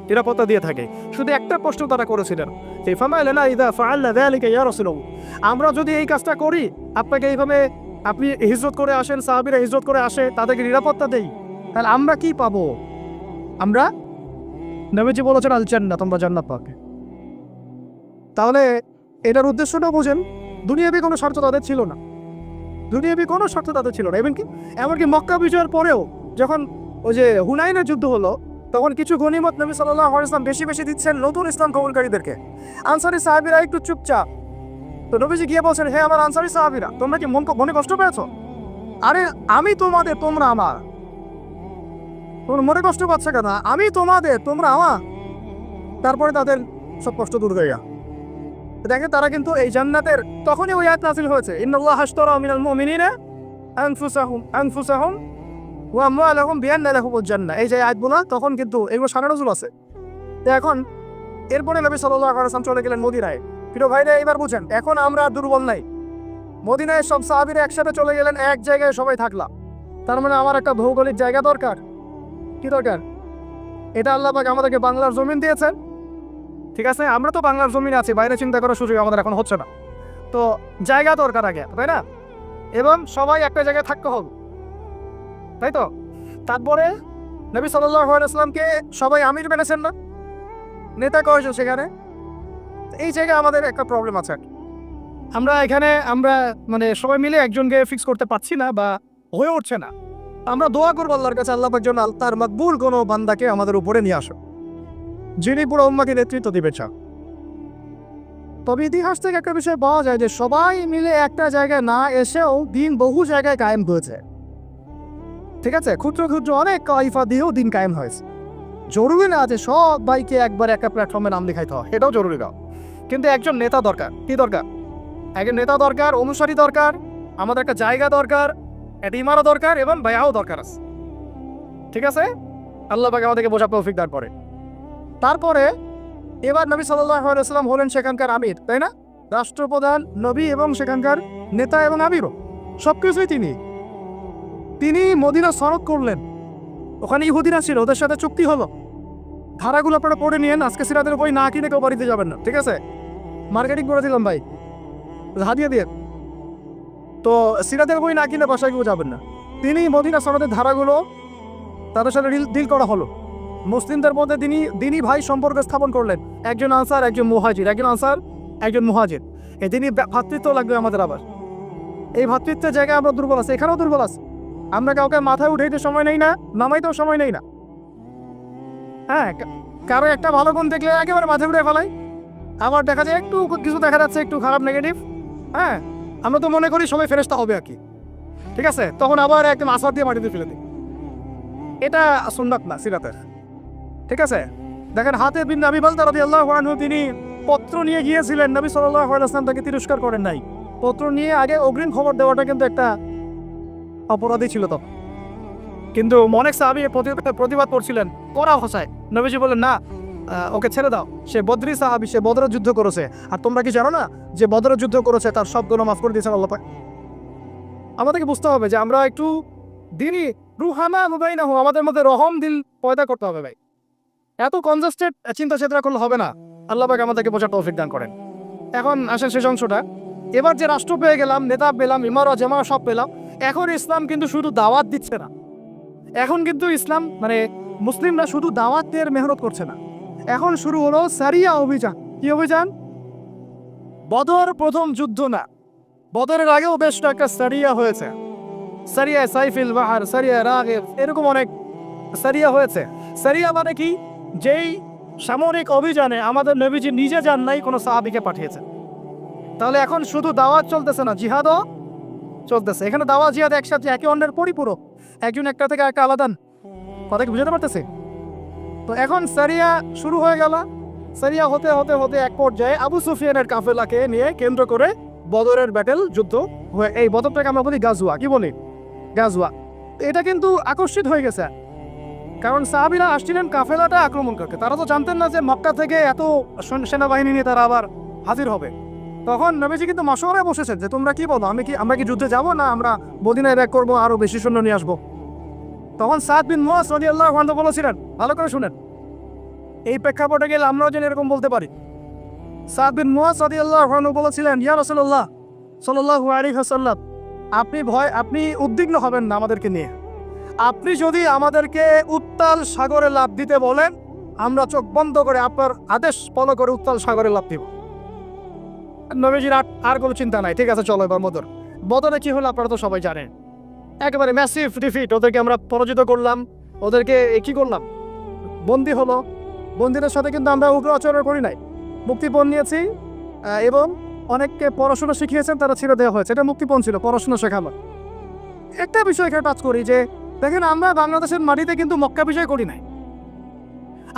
নিরাপত্তা দিয়ে থাকি। শুধু একটা প্রশ্ন তারা করেছিলেন যে ফামালানা ইযা ফাআলনা যালিকা ইয়া রাসূলুল্লাহ, আমরা যদি এই কাজটা করি, আপনাকে এইভাবে আপনি হিজরত করে আসেন, সাহাবীরা হিজরত করে আসে, তাদেরকে নিরাপত্তা দেই, তাহলে আমরা কি পাবো? আমরা, নবীজি বলেছেন আল জান্নাত, তোমরা জান্নাত পাবে। তাহলে এটার উদ্দেশ্যটা বোঝেন, দুনিয়াবি কোনো স্বার্থ তাদের ছিল না, দুনিয়াবি কোনো স্বার্থ তাদের ছিল না। এমনকি মক্কা বিজয়ের পরেও যখন ওই যে হুনাইনের যুদ্ধ হলো, তখন কিছু গনিমত নবী সাল্লাল্লাহু আলাইহি ওয়াসাল্লাম বেশি বেশি দিচ্ছেন নতুন ইসলাম কবুলকারীদেরকে। আনসারী সাহাবীরা একটু চুপচাপ। তো নবীজি গিয়ে বলছেন, হে আমার আনসারী সাহাবীরা, তোমরা কি মনে কষ্ট পেয়েছো? আরে আমি তোমাদের, তোমরা আমার। তোমরা মনে কষ্ট পাচ্ছ কেন? আমি তোমাদের, তোমরা আমার। তারপরে তাদের সব কষ্ট দূর হয়ে গেল। দেখেন, তারা কিন্তু এই জান্নাতের তখনই ওই আয়াত নাযিল হয়েছে, ইন্নাল্লাহা আশতারা মিনাল মুমিনিনা আনফুসাহুম ওয়া আমওয়ালাহুম বিআন্না লাহুমুল জান্নাহ। এই যে আয়াতগুলো, তখন কিন্তু এগুলো সারা নজুল আছে। তো এখন এরপরে নবী সাল্লাল্লাহু আলাইহি ওয়াসাল্লাম চলে গেলেন মদিনায়। প্রিয় ভাইরা, এবার বুঝেন, এখন আমরা দুর্বল নাই। মদিনায় সব সাহাবীরা একসাথে চলে গেলেন, এক জায়গায় সবাই থাকলাম। তার মানে আমার একটা ভৌগোলিক জায়গা দরকার। কি দরকার? এটা আল্লাহ পাক আমাদেরকে বাংলার জমিন দিয়েছেন, ঠিক আছে? আমরা তো বাংলার জমিনে আছি, বাইরে চিন্তা করার সুযোগ আমাদের এখন হচ্ছে না। তো জায়গা দরকার আগে, তাই না? এবং সবাই একটা জায়গায় থাকতে হবে, তাই তো? তারপরে নবী সাল্লাল্লাহু আলাইহি ওয়াসাল্লামকে সবাই আমির মেনেছেন না? নেতা কয়জন সেখানে? এই জায়গায় আমাদের একটা প্রবলেম আছে। আমরা মানে সবাই মিলে একজনকে ফিক্স করতে পারছি না বা হয়ে উঠছে না। আমরা দোয়া করবো আল্লাহর কাছে, আল্লাহ পাক যেন তার মকবুল কোনো বান্দাকে আমাদের উপরে নিয়ে আসো, যিনি পুরো উম্মাহকে নেতৃত্ব দিবে। তবে ইতিহাস থেকে একটা বিষয় পাওয়া যায় যে সবাই মিলে একটা জায়গায় না এসেও দিন বহু জায়গায় কায়েম হয়েছে, ঠিক আছে? ক্ষুদ্র ক্ষুদ্র অনেক কাইফা দিয়েও দিন কায়েম হয়েছে। জরুরি না যে সব ভাইকে একবার একটা প্ল্যাটফর্মে নাম লেখাইতে হয়, এটাও জরুরি না। কিন্তু একজন নেতা দরকার। কি দরকার? একজন নেতা দরকার, অনুসারী দরকার, আমাদের একটা জায়গা দরকার, একটা ইমারত দরকার এবং বায়াও দরকার আছে, ঠিক আছে? আল্লাহ পাক আমাদেরকে বোঝা তৌফিক দান করে। তারপরে এবার নবী সাল্লাল্লাহু আলাইহি ওয়াসাল্লাম হলেন সেখানকার আমির, তাই না? রাষ্ট্রপ্রধান, নবী এবং সেখানকার নেতা এবং আমিরও, সবকিছুই তিনি মদিনা সনদ করলেন। ওখানে ইহুদিরা ছিল, ওদের সাথে চুক্তি হলো। ধারাগুলো আপনারা পড়ে নিয়েন, আজকে সিরাতের বই না কিনে কেউ বাড়িতে যাবেন না, ঠিক আছে? মার্কেটিং করে দিলাম ভাই, হাদিয়া দিয়ে। তো সিরাতের বই না কিনে বাসায় কেউ যাবেন না। তিনি মদিনা সনদের ধারাগুলো তাদের সাথে ডিল করা হলো। মুসলিমদের মধ্যে তিনি দিনই ভাই সম্পর্ক স্থাপন করলেন, একজন আনসার একজন মুহাজির, একজন আনসার একজন মুহাজির। এই দিনই ভ্রাতৃত্ব লাগবে আমাদের। আবার এই ভ্রাতৃত্বের জায়গায় আমরা দুর্বল আছি, এখানেও দুর্বল আছে। আমরা কাউকে মাথায় উঠাইতে সময় নেই না, নামাইতেও সময় নেই না। হ্যাঁ, কারো একটা ভালো গুণ দেখলে একেবারে মাথায় উঠে ফেলাই। আবার দেখা যায় একটু কিছু দেখা যাচ্ছে একটু খারাপ নেগেটিভ, হ্যাঁ, আমরা তো মনে করি সবাই ফেরেশতা হবে আর কি, ঠিক আছে? তখন আবার একদম আসর দিয়ে মাটিতে ফেলে দিই। এটা সুন্নাত না সিরাতের, ঠিক আছে? দেখেন হাতেব বিন আবি বালতা রাদিয়াল্লাহু আনহু, তিনি পত্র নিয়ে গিয়েছিলেন, নবী সাল্লাল্লাহু আলাইহি ওয়াসাল্লাম তাকে তিরস্কার করেন নাই। পত্র নিয়ে আগে অগ্রিম খবর দেওয়াটা কিন্তু একটা অপরাধী ছিল তখন। কিন্তু অনেক সাহাবী প্রতিবাদ করছিলেন, করা ভাষায়। নবীজি বলেন না, ওকে ছেড়ে দাও, সে বদরি সাহাবী, সে বদরের যুদ্ধ করেছে। আর তোমরা কি জানো না যে বদরের যুদ্ধ করেছে তার সব গুনাহ মাফ করে দিয়েছেন আল্লাহ পাক? আমাদেরকে বুঝতে হবে যে আমরা একটু দিনই রুহামা মুবাইনাহু, আমাদের মধ্যে রহম দিল পয়দা করতে হবে ভাই। এত কনজাস্টেড চিন্তা চেতনা করলে হবে না। আল্লাহ পাক আমাদেরকে বোঝার তৌফিক দান করেন। এখন আসেন শেষ অংশটা। এবার যে রাষ্ট্র পেয়ে গেলাম, নেতা পেলাম, ইমারা জামা সব পেলাম, এখন ইসলাম কিন্তু শুধু দাওয়াত দিচ্ছে না। এখন কিন্তু ইসলাম মানে মুসলিমরা শুধু দাওয়াতের মেহনত করছে না, এখন শুরু হলো সারিয়া অভিযান। কি অভিযান? বদর প্রথম যুদ্ধ না, বদরের আগেও বেশ একটা সারিয়া হয়েছে। সারিয়া সাইফিল বাহার, সারিয়া রাগেব, এরকম অনেক সারিয়া হয়েছে। সারিয়া মানে কি? যেই সামরিক অভিযানে আমাদের নবীজি নিজে যান নাই, কোনো সাহাবীকে পাঠিয়েছেন। তাহলে এখন শুধু দাওয়াত চলতেছে না, জিহাদও চলতেছে। এখানে দাওয়াত জিহাদ একসাথে, একে অন্যের পরিপূরক, একজন একটা থেকে একটা আলাদা। কথা কি বুঝতে পারতেছে? তো এখন সারিয়া শুরু হয়ে গেল। সারিয়া হতে হতে হতে এক পর্যায়ে আবু সুফিয়ানের কাফেলাকে নিয়ে কেন্দ্র করে বদরের ব্যাটেল যুদ্ধ হয়ে, এই বদরটাকে আমরা বলি গাজওয়া। কি বলি? গাজওয়া। এটা কিন্তু আকস্মিক হয়ে গেছে, কারণ সাহাবীরা আসছিলেন কাফেলাটা আক্রমণ করতে। তারা তো জানতেন না যে মক্কা থেকে এত সেনাবাহিনী নিয়ে তারা আবার হাজির হবে। তখন নবীজি কিন্তু মাশওয়ারায় বসেছেন যে তোমরা কি বলো, আমরা কি যুদ্ধে যাব, না আমরা মদিনায় ব্যাক করবো, আরো বেশি সৈন্য নিয়ে আসবো? তখন সাদ বিন মুআজ রাদিয়াল্লাহু আনহু বলেছিলেন, ভালো করে শুনেন, এই প্রেক্ষাপটে গেলে আমরাও যেন এরকম বলতে পারি। সাদ বিন মুআজ রাদিয়াল্লাহু আনহু বলেছিলেন, ইয়া রাসূলুল্লাহ সাল্লাল্লাহু আলাইহি ওয়াসাল্লাম, আপনি উদ্বিগ্ন হবেন না আমাদেরকে নিয়ে। আপনি যদি আমাদেরকে উত্তাল সাগরে লাফ দিতে বলেন, আমরা চোখ বন্ধ করে আপনার আদেশ ফলো করে উত্তাল সাগরে লাফ দিব। নবীজির আর কোনো চিন্তা নাই, ঠিক আছে চলো এবার বদরে কি হলো আপনারা তো সবাই জানেন। একেবারে ম্যাসিভ ডিফিট, ওদেরকে আমরা পরাজিত করলাম, ওদেরকে কি করলাম, বন্দী হলো। বন্দীদের সাথে কিন্তু আমরা উগ্র আচরণ করি নাই, মুক্তিপণ নিয়েছি এবং অনেককে পড়াশোনা শিখিয়েছেন, তারা ছেড়ে দেওয়া হয়েছে। এটা মুক্তিপণ ছিল, পড়াশোনা শেখানো। একটা বিষয় এখানে টাচ করি যে দেখেন, আমরা বাংলাদেশের মাটিতে কিন্তু মক্কা বিজয় করি নাই।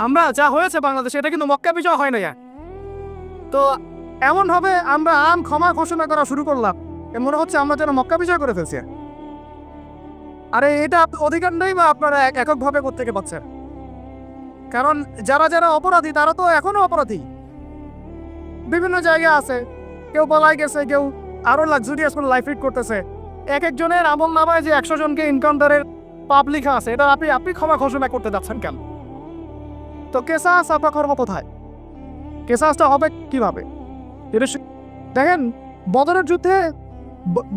আমরা যা হয়েছে বাংলাদেশে, এটা কিন্তু মক্কা বিজয় হয় না। তো এমন হবে আমরা ক্ষমা ঘোষণা করা শুরু করলাম, মনে হচ্ছে আমরা যেন মক্কা বিজয় করে ফেলছি। আরে এটা অধিকার নেই বা আপনারা এককভাবে কোত্থেকে পাচ্ছেন? কারণ যারা যারা অপরাধী তারা তো এখনো অপরাধী, বিভিন্ন জায়গায় আছে। কেউ পালাই গেছে, কেউ আরো লাক্সারিয়াস করে লাইফ লিড করতেছে, এক একজনের আমল নামায় যে 100 জনকে ইনকাউন্টারের পাপ লেখা আছে, এটা আপনি ক্ষমা ঘোষণা করতে যাচ্ছেন কেন? তো কেসাস আপনার কর্ম কোথায়? কেসাসটা হবে কিভাবে? দেখেন, বদরের যুদ্ধে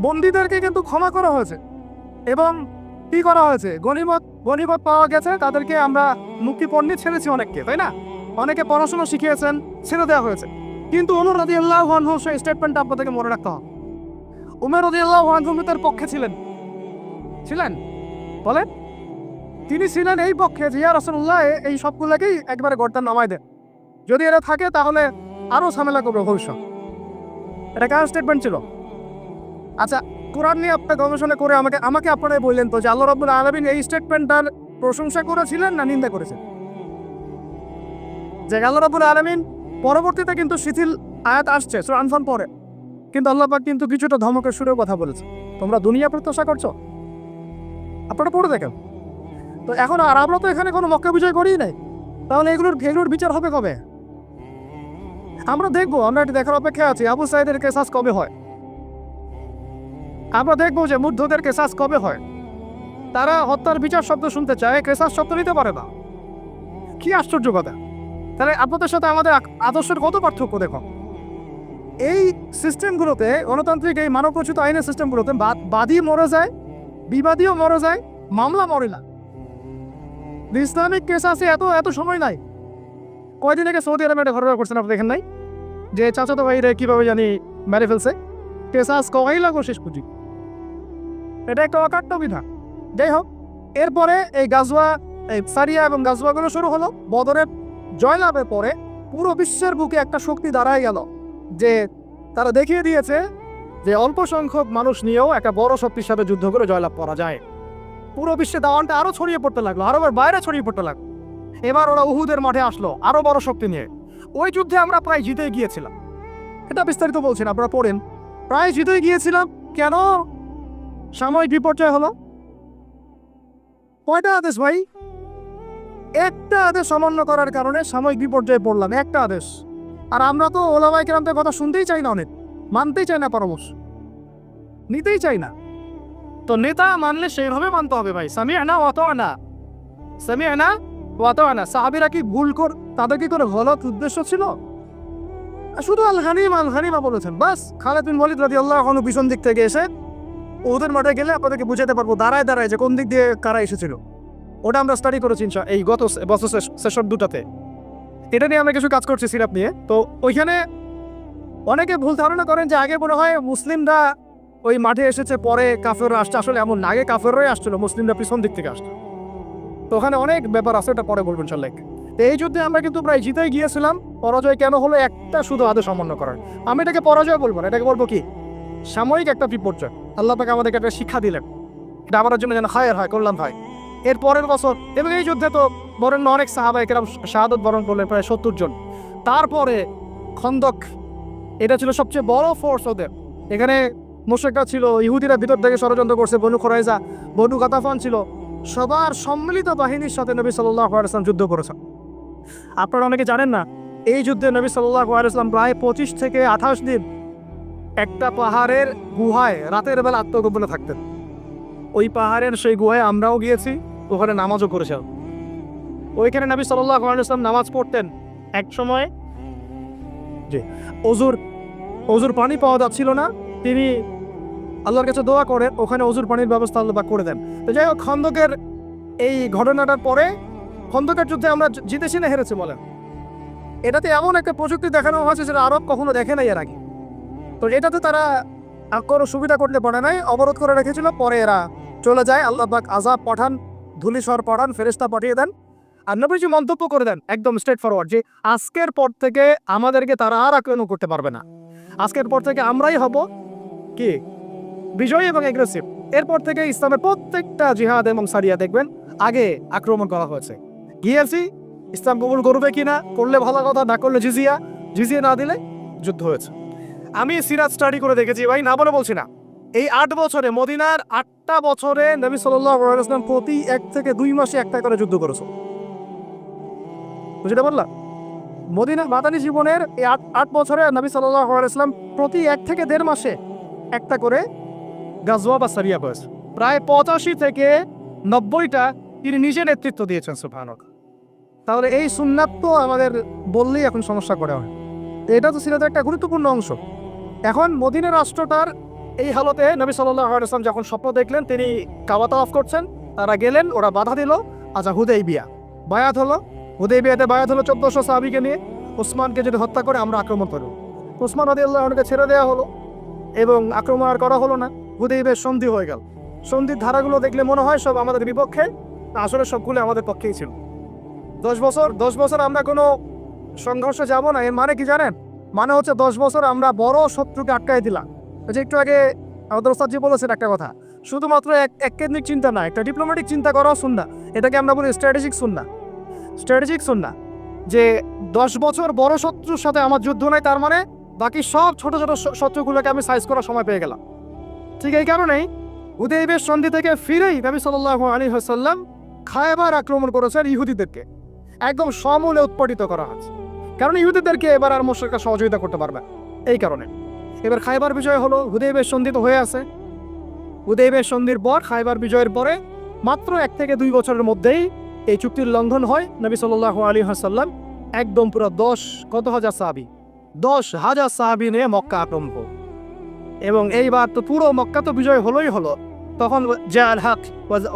বন্দীদেরকে কিন্তু ক্ষমা করা হয়েছে এবং কি করা হয়েছে, গনিমত পাওয়া গেছে, তাদেরকে আমরা মুক্তিপণ্যে ছেড়েছি অনেককে, তাই না? অনেকে পড়াশোনা শিখিয়েছেন, ছেড়ে দেওয়া হয়েছে। কিন্তু ওমর রাদিয়াল্লাহু আনহু সেই স্টেটমেন্টটা আপনাদেরকে মনে রাখতে হবে। ওমর রাদিয়াল্লাহু আনহু তার পক্ষে ছিলেন বলেন, তিনি ছিলেন এই পক্ষে যে ইয়া রাসূলুল্লাহ এই সবগুলোকেই একবারে গর্দান নামাই দেন, যদি এরা থাকে তাহলে আরো ঝামেলা করবে ভবিষ্যৎ। এটা কার স্টেটমেন্ট ছিল? আচ্ছা, কোরআন নিয়ে আপনি গবেষণা করে আমাকে আপনারাই বললেন তো যে আল্লাহ রাব্বুল আলামিন এই স্টেটমেন্টটার প্রশংসা করেছিলেন না নিন্দা করেছেন? যে আল্লাহ রাব্বুল আলামিন পরবর্তীতে কিন্তু শিথিল আয়াত আসছে সূরা আনফাল পরে, কিন্তু আল্লাহ পাক কিন্তু কিছুটা ধমকের সুরেও কথা বলেছে, তোমরা দুনিয়া প্রত্যাশা করছো, আপনারা পড়ে দেখেন। তো এখন আর আমরা তো এখানে কোনো মক্কা বিজয় করিই নাই, তাহলে এগুলোর বিচার হবে কবে? আমরা দেখবো, আমরা এটি দেখার অপেক্ষা আছি আবু সাইদের কেসাস কবে হয়। আমরা দেখবো যে মুগ্ধদের কেসাস কবে হয়। তারা হত্যার বিচার শব্দ শুনতে চায়, কেসাস শব্দ নিতে পারে না। কি আশ্চর্য কথা! তাহলে আপনাদের সাথে আমাদের আদর্শের কত পার্থক্য দেখো। এই সিস্টেমগুলোতে, গণতান্ত্রিক এই মানবরচিত আইনের সিস্টেমগুলোতে বাদী মরে যায়, বিবাদীও মরে যায়, মামলা মরে না। ইসলামিক কেসাসে এত সময় নাই। কয়দিন আগে সৌদি আরবে একটা ঘটনা করছেন, আপনি দেখেন নাই? যে চাচাতো ভাইরে কিভাবে জানি মেরে ফেলছে, কেসাস কওয়াই লাগো শেষ পুঁজি। এটা একটা অকাট্য বিধান। যাই হোক, এরপরে এই গাজওয়া, এই সারিয়া এবং গাজওয়াগুলো শুরু হলো। বদরের জয়লাভের পরে পুরো বিশ্বের বুকে একটা শক্তি দাঁড়ায় গেল, যে তারা দেখিয়ে দিয়েছে যে অল্প সংখ্যক মানুষ নিয়েও একটা বড় শক্তির সাথে যুদ্ধ করে জয়লাভ করা যায়। পুরো বিশ্বে দাওয়ানটা আরো ছড়িয়ে পড়তে লাগলো, আরবের বাইরে ছড়িয়ে পড়তে লাগলো। এবার ওরা উহুদের মাঠে আসলো আরো বড় শক্তি নিয়ে। ওই যুদ্ধে আমরা প্রায় জিতে গিয়েছিলাম, এটা বিস্তারিত বলছেন, আপনারা পড়েন। প্রায় জিতে গিয়েছিলাম, কেন? সাময়িক বিপর্যয় হলো। কয়টা আদেশ ভাই? একটা আদেশ অমান্য করার কারণে সাময়িক বিপর্যয়ে পড়লাম, একটা আদেশ। আর আমরা তো ওলামায়ে কেরামদের কথা শুনতেই চাই না, অনেক মানতেই চাই না, পরামর্শ নিতেই চাই না। তো নেতা মানলে সেইভাবে মানতে হবে ভাই। সামি'না ওয়া আতা'না, সামি'না ওয়া আতা'না। সাহাবীরা কি ভুল তাদের কি কোনো গলত উদ্দেশ্য ছিল? শুধু আল গানিমা বলেছেন, বাস। খালিদ বিন ওয়ালিদ রাদিয়াল্লাহু আনহু পিছন দিক থেকে এসে ওদের মাঠে গেলে আপনাদেরকে বুঝাতে পারবো দাঁড়ায় যে কোন দিক দিয়ে কারা এসেছিল। ওটা আমরা স্টাডি করেছি এই গত বছর সেশন দুটাতে। এটা নিয়ে আমরা কিছু কাজ করছি সিরাপ নিয়ে। তো ওইখানে অনেকে ভুল ধারণা করেন যে আগে মনে হয় মুসলিমরা ওই মাঠে এসেছে, পরে কাফেররা আসছে। আসলে এমন না, আগে কাফেররাই আসছিল, মুসলিমরা পিছন দিক থেকে আসতো। তো ওখানে অনেক ব্যাপার আছে, ওটা পরে বলবেন ইনশাআল্লাহ। তো এই যুদ্ধে আমরা কিন্তু প্রায় জিতেই গিয়েছিলাম। পরাজয় কেন হলো? একটা শুধু আদেশ অমান্য করার। আমি এটাকে পরাজয় বলবো না, এটাকে বলবো কি, সাময়িক একটা বিপর্যয়। আল্লাহ পাক আমাদেরকে একটা শিক্ষা দিলেন, এটা আমার জন্য যেন খায়ের হয়, কল্যাণ হয়। এর পরের বছর এবং এই যুদ্ধে তো বরেণ্য অনেক সাহাবায়ে কেরাম শাহাদত বরণ করলেন, প্রায় 70 জন। তারপরে খন্দক, এটা ছিল সবচেয়ে বড় ফোর্স ওদের। এখানে মুশরিকরা ছিল, ইহুদিরা ভিতর থেকে ষড়যন্ত্র করছে, বনু কুরাইজা, বনু গাতাফান ছিল। সবার সম্মিলিত বাহিনীর সাথে নবী সাল্লাল্লাহু আলাইহি ওয়াসাল্লাম যুদ্ধ করেছেন। আপনারা অনেকে জানেন না, এই যুদ্ধে নবী সাল্লাল্লাহু আলাইহি ওয়াসাল্লাম প্রায় 25 থেকে 28 দিন একটা পাহাড়ের গুহায় রাতের বেলা আত্মগোপনে থাকতেন। ওই পাহাড়ের সেই গুহায় আমরাও গিয়েছি, ওখানে নামাজও করেছিলাম। ওইখানে নবী সাল্লাল্লাহু আলাইহি ওয়াসাল্লাম নামাজ পড়তেন। এক সময় যে অজুর পানি পাওয়া যাচ্ছিল না, তিনি আল্লাহর কাছে দোয়া করেন, ওখানে অজুর পানির ব্যবস্থা আল্লাহ পাক করে দেন। তো যাই হোক, খন্দকের এই ঘটনাটার পরে খন্দকের যুদ্ধে আমরা জিতেছি না হেরেছি বলেন? এটাতে এমন একটা প্রযুক্তি দেখানো হয়েছে যেটা আরব কখনো দেখে নাই এর আগে। তো এটাতে তারা কোনো সুবিধা করতে পারে নাই, অবরোধ করে রেখেছিল। পরে এরা চলে যায়, আল্লাহ পাক আযাব পাঠান, ধূলিঝড় পাঠান, ফেরেশতা পাঠিয়ে দেন। আর নবীজি মন্তব্য করে দেন একদম স্ট্রেট ফরওয়ার্ড যে আজকের পর থেকে আমাদেরকে তারা আর আক্রমণ করতে পারবে না। আজকের পর থেকে আমরাই হব কি বিজয়ী এবং এগ্রেসিভ। এরপর থেকে ইসলামের প্রত্যেকটা জিহাদ এবং সারিয়া দেখবেন আগে আক্রমণ করা হয়েছে। গিয়েছি, ইসলাম কবুল করবে কিনা, করলে ভালো কথা, না করলে জিজিয়া না দিলে যুদ্ধ হয়েছে। আমি সিরাত স্টাডি করে দেখেছি ভাই, না বলে বলছি না। এই 8 বছরে, মদিনার 8টা বছরে নবী সাল্লাল্লাহু আলাইহি ওয়াসাল্লাম প্রতি 1 থেকে 2 মাসে একটা করে যুদ্ধ করেছে। বুঝতে পারলাম? মদিনার মাদানী জীবনের এই 8 বছরে নবী সাল্লাল্লাহু আলাইহি ওয়াসাল্লাম প্রতি 1 থেকে 1.5 মাসে একটা করে গাজওয়া বা সারিয়া হয়েছে। প্রায় 85 থেকে 90টা তিনি নিজে নেতৃত্ব দিয়েছেন সুবহানাল্লাহ। তাহলে এই সুন্নাত তো আমাদের বললেই এখন সমস্যা করে হয়। এটা তো সিরাতের একটা গুরুত্বপূর্ণ অংশ। এখন মদিনা রাষ্ট্রটার এই হালতে নবী সাল্লাল্লাহু আলাইহি ওয়াসাল্লাম যখন স্বপ্ন দেখলেন তিনি কাবা তাওয়াফ করছেন, তারা গেলেন, ওরা বাধা দিল। আচ্ছা, হুদাইবিয়া বায়াত হলো, হুদাইবিয়াতে বায়াত হলো 1400 সাহাবীকে নিয়ে, ওসমানকে যদি হত্যা করে আমরা আক্রমণ করব। ওসমান রাদিয়াল্লাহু আনহুকে ছেড়ে দেওয়া হলো এবং আক্রমণ আর করা হলো না। হুদাইবিয়ার সন্ধি হয়ে গেল। সন্ধির ধারাগুলো দেখলে মনে হয় সব আমাদের বিপক্ষে, আসলে সবগুলো আমাদের পক্ষেই ছিল। 10 বছর আমরা কোনো সংঘর্ষে যাব না, এর মানে কি জানেন? মানে হচ্ছে 10 বছর আমরা বড় শত্রুকে আটকাই দিলাম। যে একটু আগে আমাদের ওস্তাদজি বলেছেন একটা কথা, শুধুমাত্র এক কেন্দ্রিক চিন্তা না, একটা ডিপ্লোম্যাটিক চিন্তা করাও সুন্নাহ। এটাকে আমরা বলি স্ট্র্যাটেজিক সুন্নাহ। যে 10 বছর বড় শত্রুর সাথে আমার যুদ্ধ নাই, তার মানে বাকি সব ছোট ছোট শত্রুগুলোকে আমি সাইজ করার সময় পেয়ে গেলাম। ঠিক এই কারণেই হুদাইবিয়ার সন্ধি থেকে ফিরেই নবী সাল্লাল্লাহু আলাইহি ওয়াসাল্লাম খায়বার আক্রমণ করেছেন ইহুদিদেরকে, একদম সমূলে উৎপাটিত করা হয়েছে। কারণ ইহুদিদেরকে এবার আর মুশরিকরা সহযোগিতা করতে পারবে। এই কারণে এবার খায়বার বিজয় হলো, হুদাইবিয়ার সন্ধি তো হয়ে আছে। হুদাইবিয়ার সন্ধির পর খায়বার বিজয়ের পরে মাত্র 1 থেকে 2 বছরের মধ্যেই এই চুক্তির লঙ্ঘন হয়। নবী সাল্লাল্লাহু আলাইহি ওয়াসাল্লাম একদম পুরো 10,000 সাহাবী নিয়ে মক্কা আক্রমণ করল। এবং এইবার তো পুরো মক্কা তো বিজয় হলো। তখন জাআল হক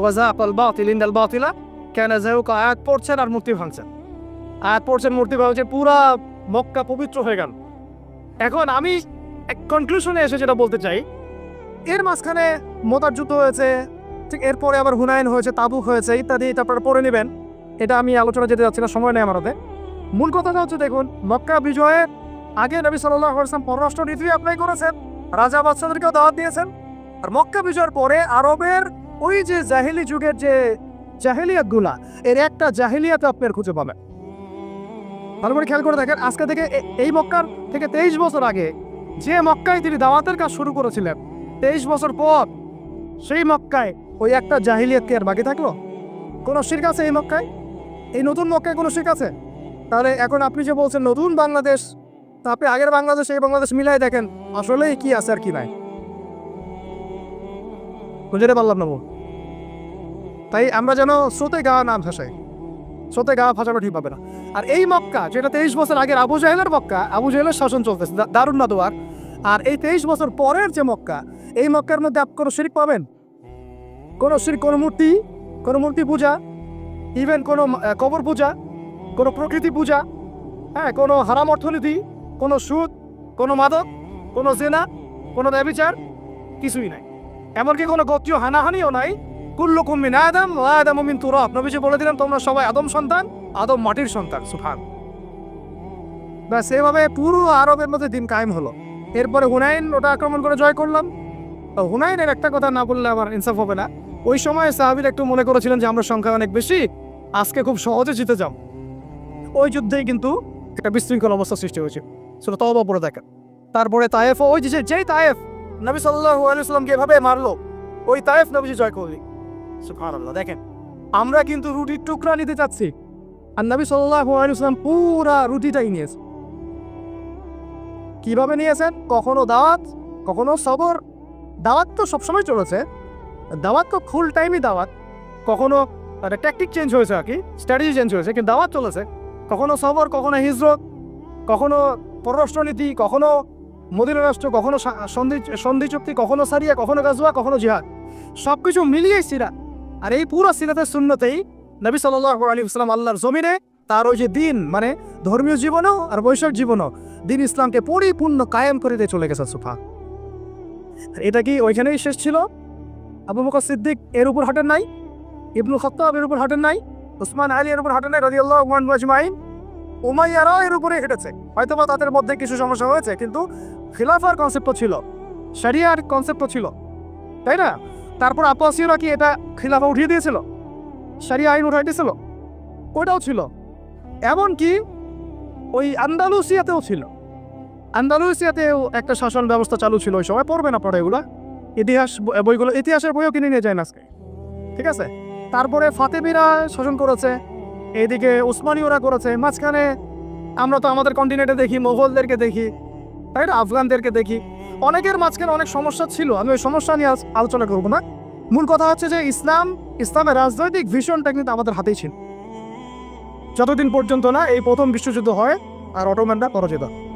ওয়া যাকাল বাতিল ইন্দাল বাতিলা কানা যাহুকা আয়াত পড়ছেন আর মূর্তি ভাঙছেন, পুরা মক্কা পবিত্র হয়ে গেল। এখন আমি এক কনক্লুশনে এসে যেটা বলতে চাই, এর মাঝখানে মোতার যুদ্ধ হয়েছে, ঠিক এরপরে আবার হুনাইন হয়েছে, তাবুক হয়েছে ইত্যাদি, তারপরে পড়ে নেবেন। এটা আমি আলোচনা যেতে যাচ্ছি না, সময় নেই আমার হাতে। মূল কথাটা হচ্ছে, দেখুন, মক্কা বিজয়ের আগে নবী সাল্লাল্লাহু আলাইহি ওয়াসাল্লাম পররাষ্ট্র নীতি অ্যাপ্লাই করেছেন, রাজা বাদশাদেরকেও দাওয়াত দিয়েছেন। আর মক্কা বিজয়ের পরে আরবের ওই যে জাহিলি যুগের যে জাহিলিয়াতগুলা, এর একটা জাহিলিয়াত আপনার খুঁজে পাবেন। ভালো করে খেয়াল করে দেখেন, আজকে থেকে এই মক্কার থেকে 23 বছর আগে যে মক্কায় তিনি দাওয়াতের কাজ শুরু করেছিলেন, 23 বছর পর সেই মক্কায় ওই একটা জাহিলিয়াত কি আর বাকি থাকলো? কোনো শিরক আছে এই মক্কায়? এই নতুন মক্কায় কোনো শিরক আছে? তাহলে এখন আপনি যে বলছেন নতুন বাংলাদেশ, তা আপনি আগের বাংলাদেশ এই বাংলাদেশ মিলাই দেখেন আসলেই কি আছে আর কি নাই। বুঝতে পারলাম না। তাই আমরা যেন স্রোতে গা না ভাসাই, স্রোতে গা ভাসানো ঠিক পাবে না। আর এই মক্কা যেটা 23 বছর আগের আবু জাহেলের মক্কা, আবু জাহেলের শাসন চলতেছে দারুন নাদোয়ার, আর এই 23 বছর পরের যে মক্কা, এই মক্কার মধ্যে আপনি কোনো শিরক পাবেন? কোনো শিরক, কোনো মূর্তি পূজা, ইভেন কোনো কবর পূজা, কোনো প্রকৃতি পূজা, হ্যাঁ, কোনো হারাম অর্থনীতি, কোনো সুদ, কোনো মাদক, কোনো জেনা, কোনো ব্যভিচার, কিছুই নাই। এমনকি কোনো গোত্রীয় হানাহানিও নাই। কুল্লুকুম মিন আদম ওয়া আদামু মিন তুরাব, নবীজি বলে দিলেন তোমরা সবাই আদম সন্তান, আদম মাটির সন্তান। সুবহান। ব্যাস, এভাবে পুরো আরবের মধ্যে দিন কায়েম হলো। এরপরে হুনাইন ওটা আক্রমণ করে জয় করলাম। হুনাইনের একটা কথা না বললে আমার ইনসাফ হবে না। ওই সময় সাহাবীরা একটু মনে করেছিলেন যে আমরা সংখ্যা অনেক বেশি, আজকে খুব সহজে জিতে যাব। ওই যুদ্ধেই কিন্তু একটা বিশৃঙ্খল অবস্থা সৃষ্টি হয়েছে। সেটা তওবা পড়ে দেখেন। তারপরে তায়েফ, ওই যেই তায়েফ নবী সাল্লাল্লাহু আলাইহি ওয়াসাল্লামকে এভাবে মারলো, ওই তায়েফ নবীজি জয় করলেন। সুবহানাল্লাহ। দেখেন, আমরা কিন্তু রুটির টুকরা নিতে চাচ্ছি, আর নবী সাল্লাল্লাহু আলাইহি ওয়াসাল্লাম পুরা রুটিটাই নিয়েছে। কিভাবে নিয়েছেন? কখনো দাওয়াত, কখনো সবর। দাওয়াত তো সবসময় চলেছে, দাওয়াত তো ফুল টাইমই দাওয়াত। কখনো ট্যাকটিক চেঞ্জ হয়েছে আর কি, স্ট্র্যাটেজি চেঞ্জ হয়েছে, কিন্তু দাওয়াত চলেছে। কখনো সবর, কখনো হিজরত, কখনো পররাষ্ট্রনীতি, কখনো মদিনা রাষ্ট্র, কখনো সন্ধি চুক্তি, কখনো সারিয়া, কখনো গাজওয়া, কখনো জিহাদ, সব কিছু মিলিয়েই সিরাত। আর এই পুরো সিরাতের সুন্নতেই নবী সাল্লাল্লাহু আলাইহি ওয়াসাল্লাম আল্লাহর জমিনে তার ওই যে দিন, মানে ধর্মীয় জীবনও আর বৈশ্বিক জীবনও দিন ইসলামকে পরিপূর্ণ কায়েম করে দিয়ে চলে গেছে। সুবহান। এটা কি ওইখানেই শেষ ছিল? আবু বকর সিদ্দিক এর উপর হাঁটেন নাই, ইবনুল খাত্তাব এর উপর হাঁটেন নাই, উসমান আলী এর উপর হাঁটেন নাই রাদিয়াল্লাহু আনহু আজমাইন? উমাইয়ারাও এর উপরে হেঁটেছে। হয়তোবা তাদের মধ্যে কিছু সমস্যা হয়েছে, কিন্তু খিলাফার কনসেপ্ট ছিল, শরিয়ার কনসেপ্ট ছিল, তাই না? তারপর আব্বাসীয়রা কি এটা খিলাফা উঠিয়ে দিয়েছিল? শরিয়া আইন উঠাই দিয়েছিল? ওটাও ছিল। এমনকি ওই আন্দালুসিয়াতেও ছিল। আন্দালুসিয়াতেও একটা শাসন ব্যবস্থা চালু ছিল ওই সময়। পড়বে না পড়ে এগুলা, ইতিহাস বইগুলো, ইতিহাসের বইও কিনে নিয়ে যায় না আজকে, ঠিক আছে? তারপরে ফাতেমিরা শাসন করেছে, এইদিকে উসমানীয়রা করেছে, মাঝখানে আমরা তো আমাদের কন্টিনেন্টে দেখি মোগলদেরকে দেখি, তাই না, আফগানদেরকে দেখি। অনেকের মাঝখানে অনেক সমস্যা ছিল, আমি ওই সমস্যা নিয়ে আজ আলোচনা করবো না। মূল কথা হচ্ছে যে ইসলামের রাজনৈতিক ভিশনটা কিন্তু আমাদের হাতেই ছিল, যতদিন পর্যন্ত না এই প্রথম বিশ্বযুদ্ধ হয় আর অটোম্যানরা পরাজিত।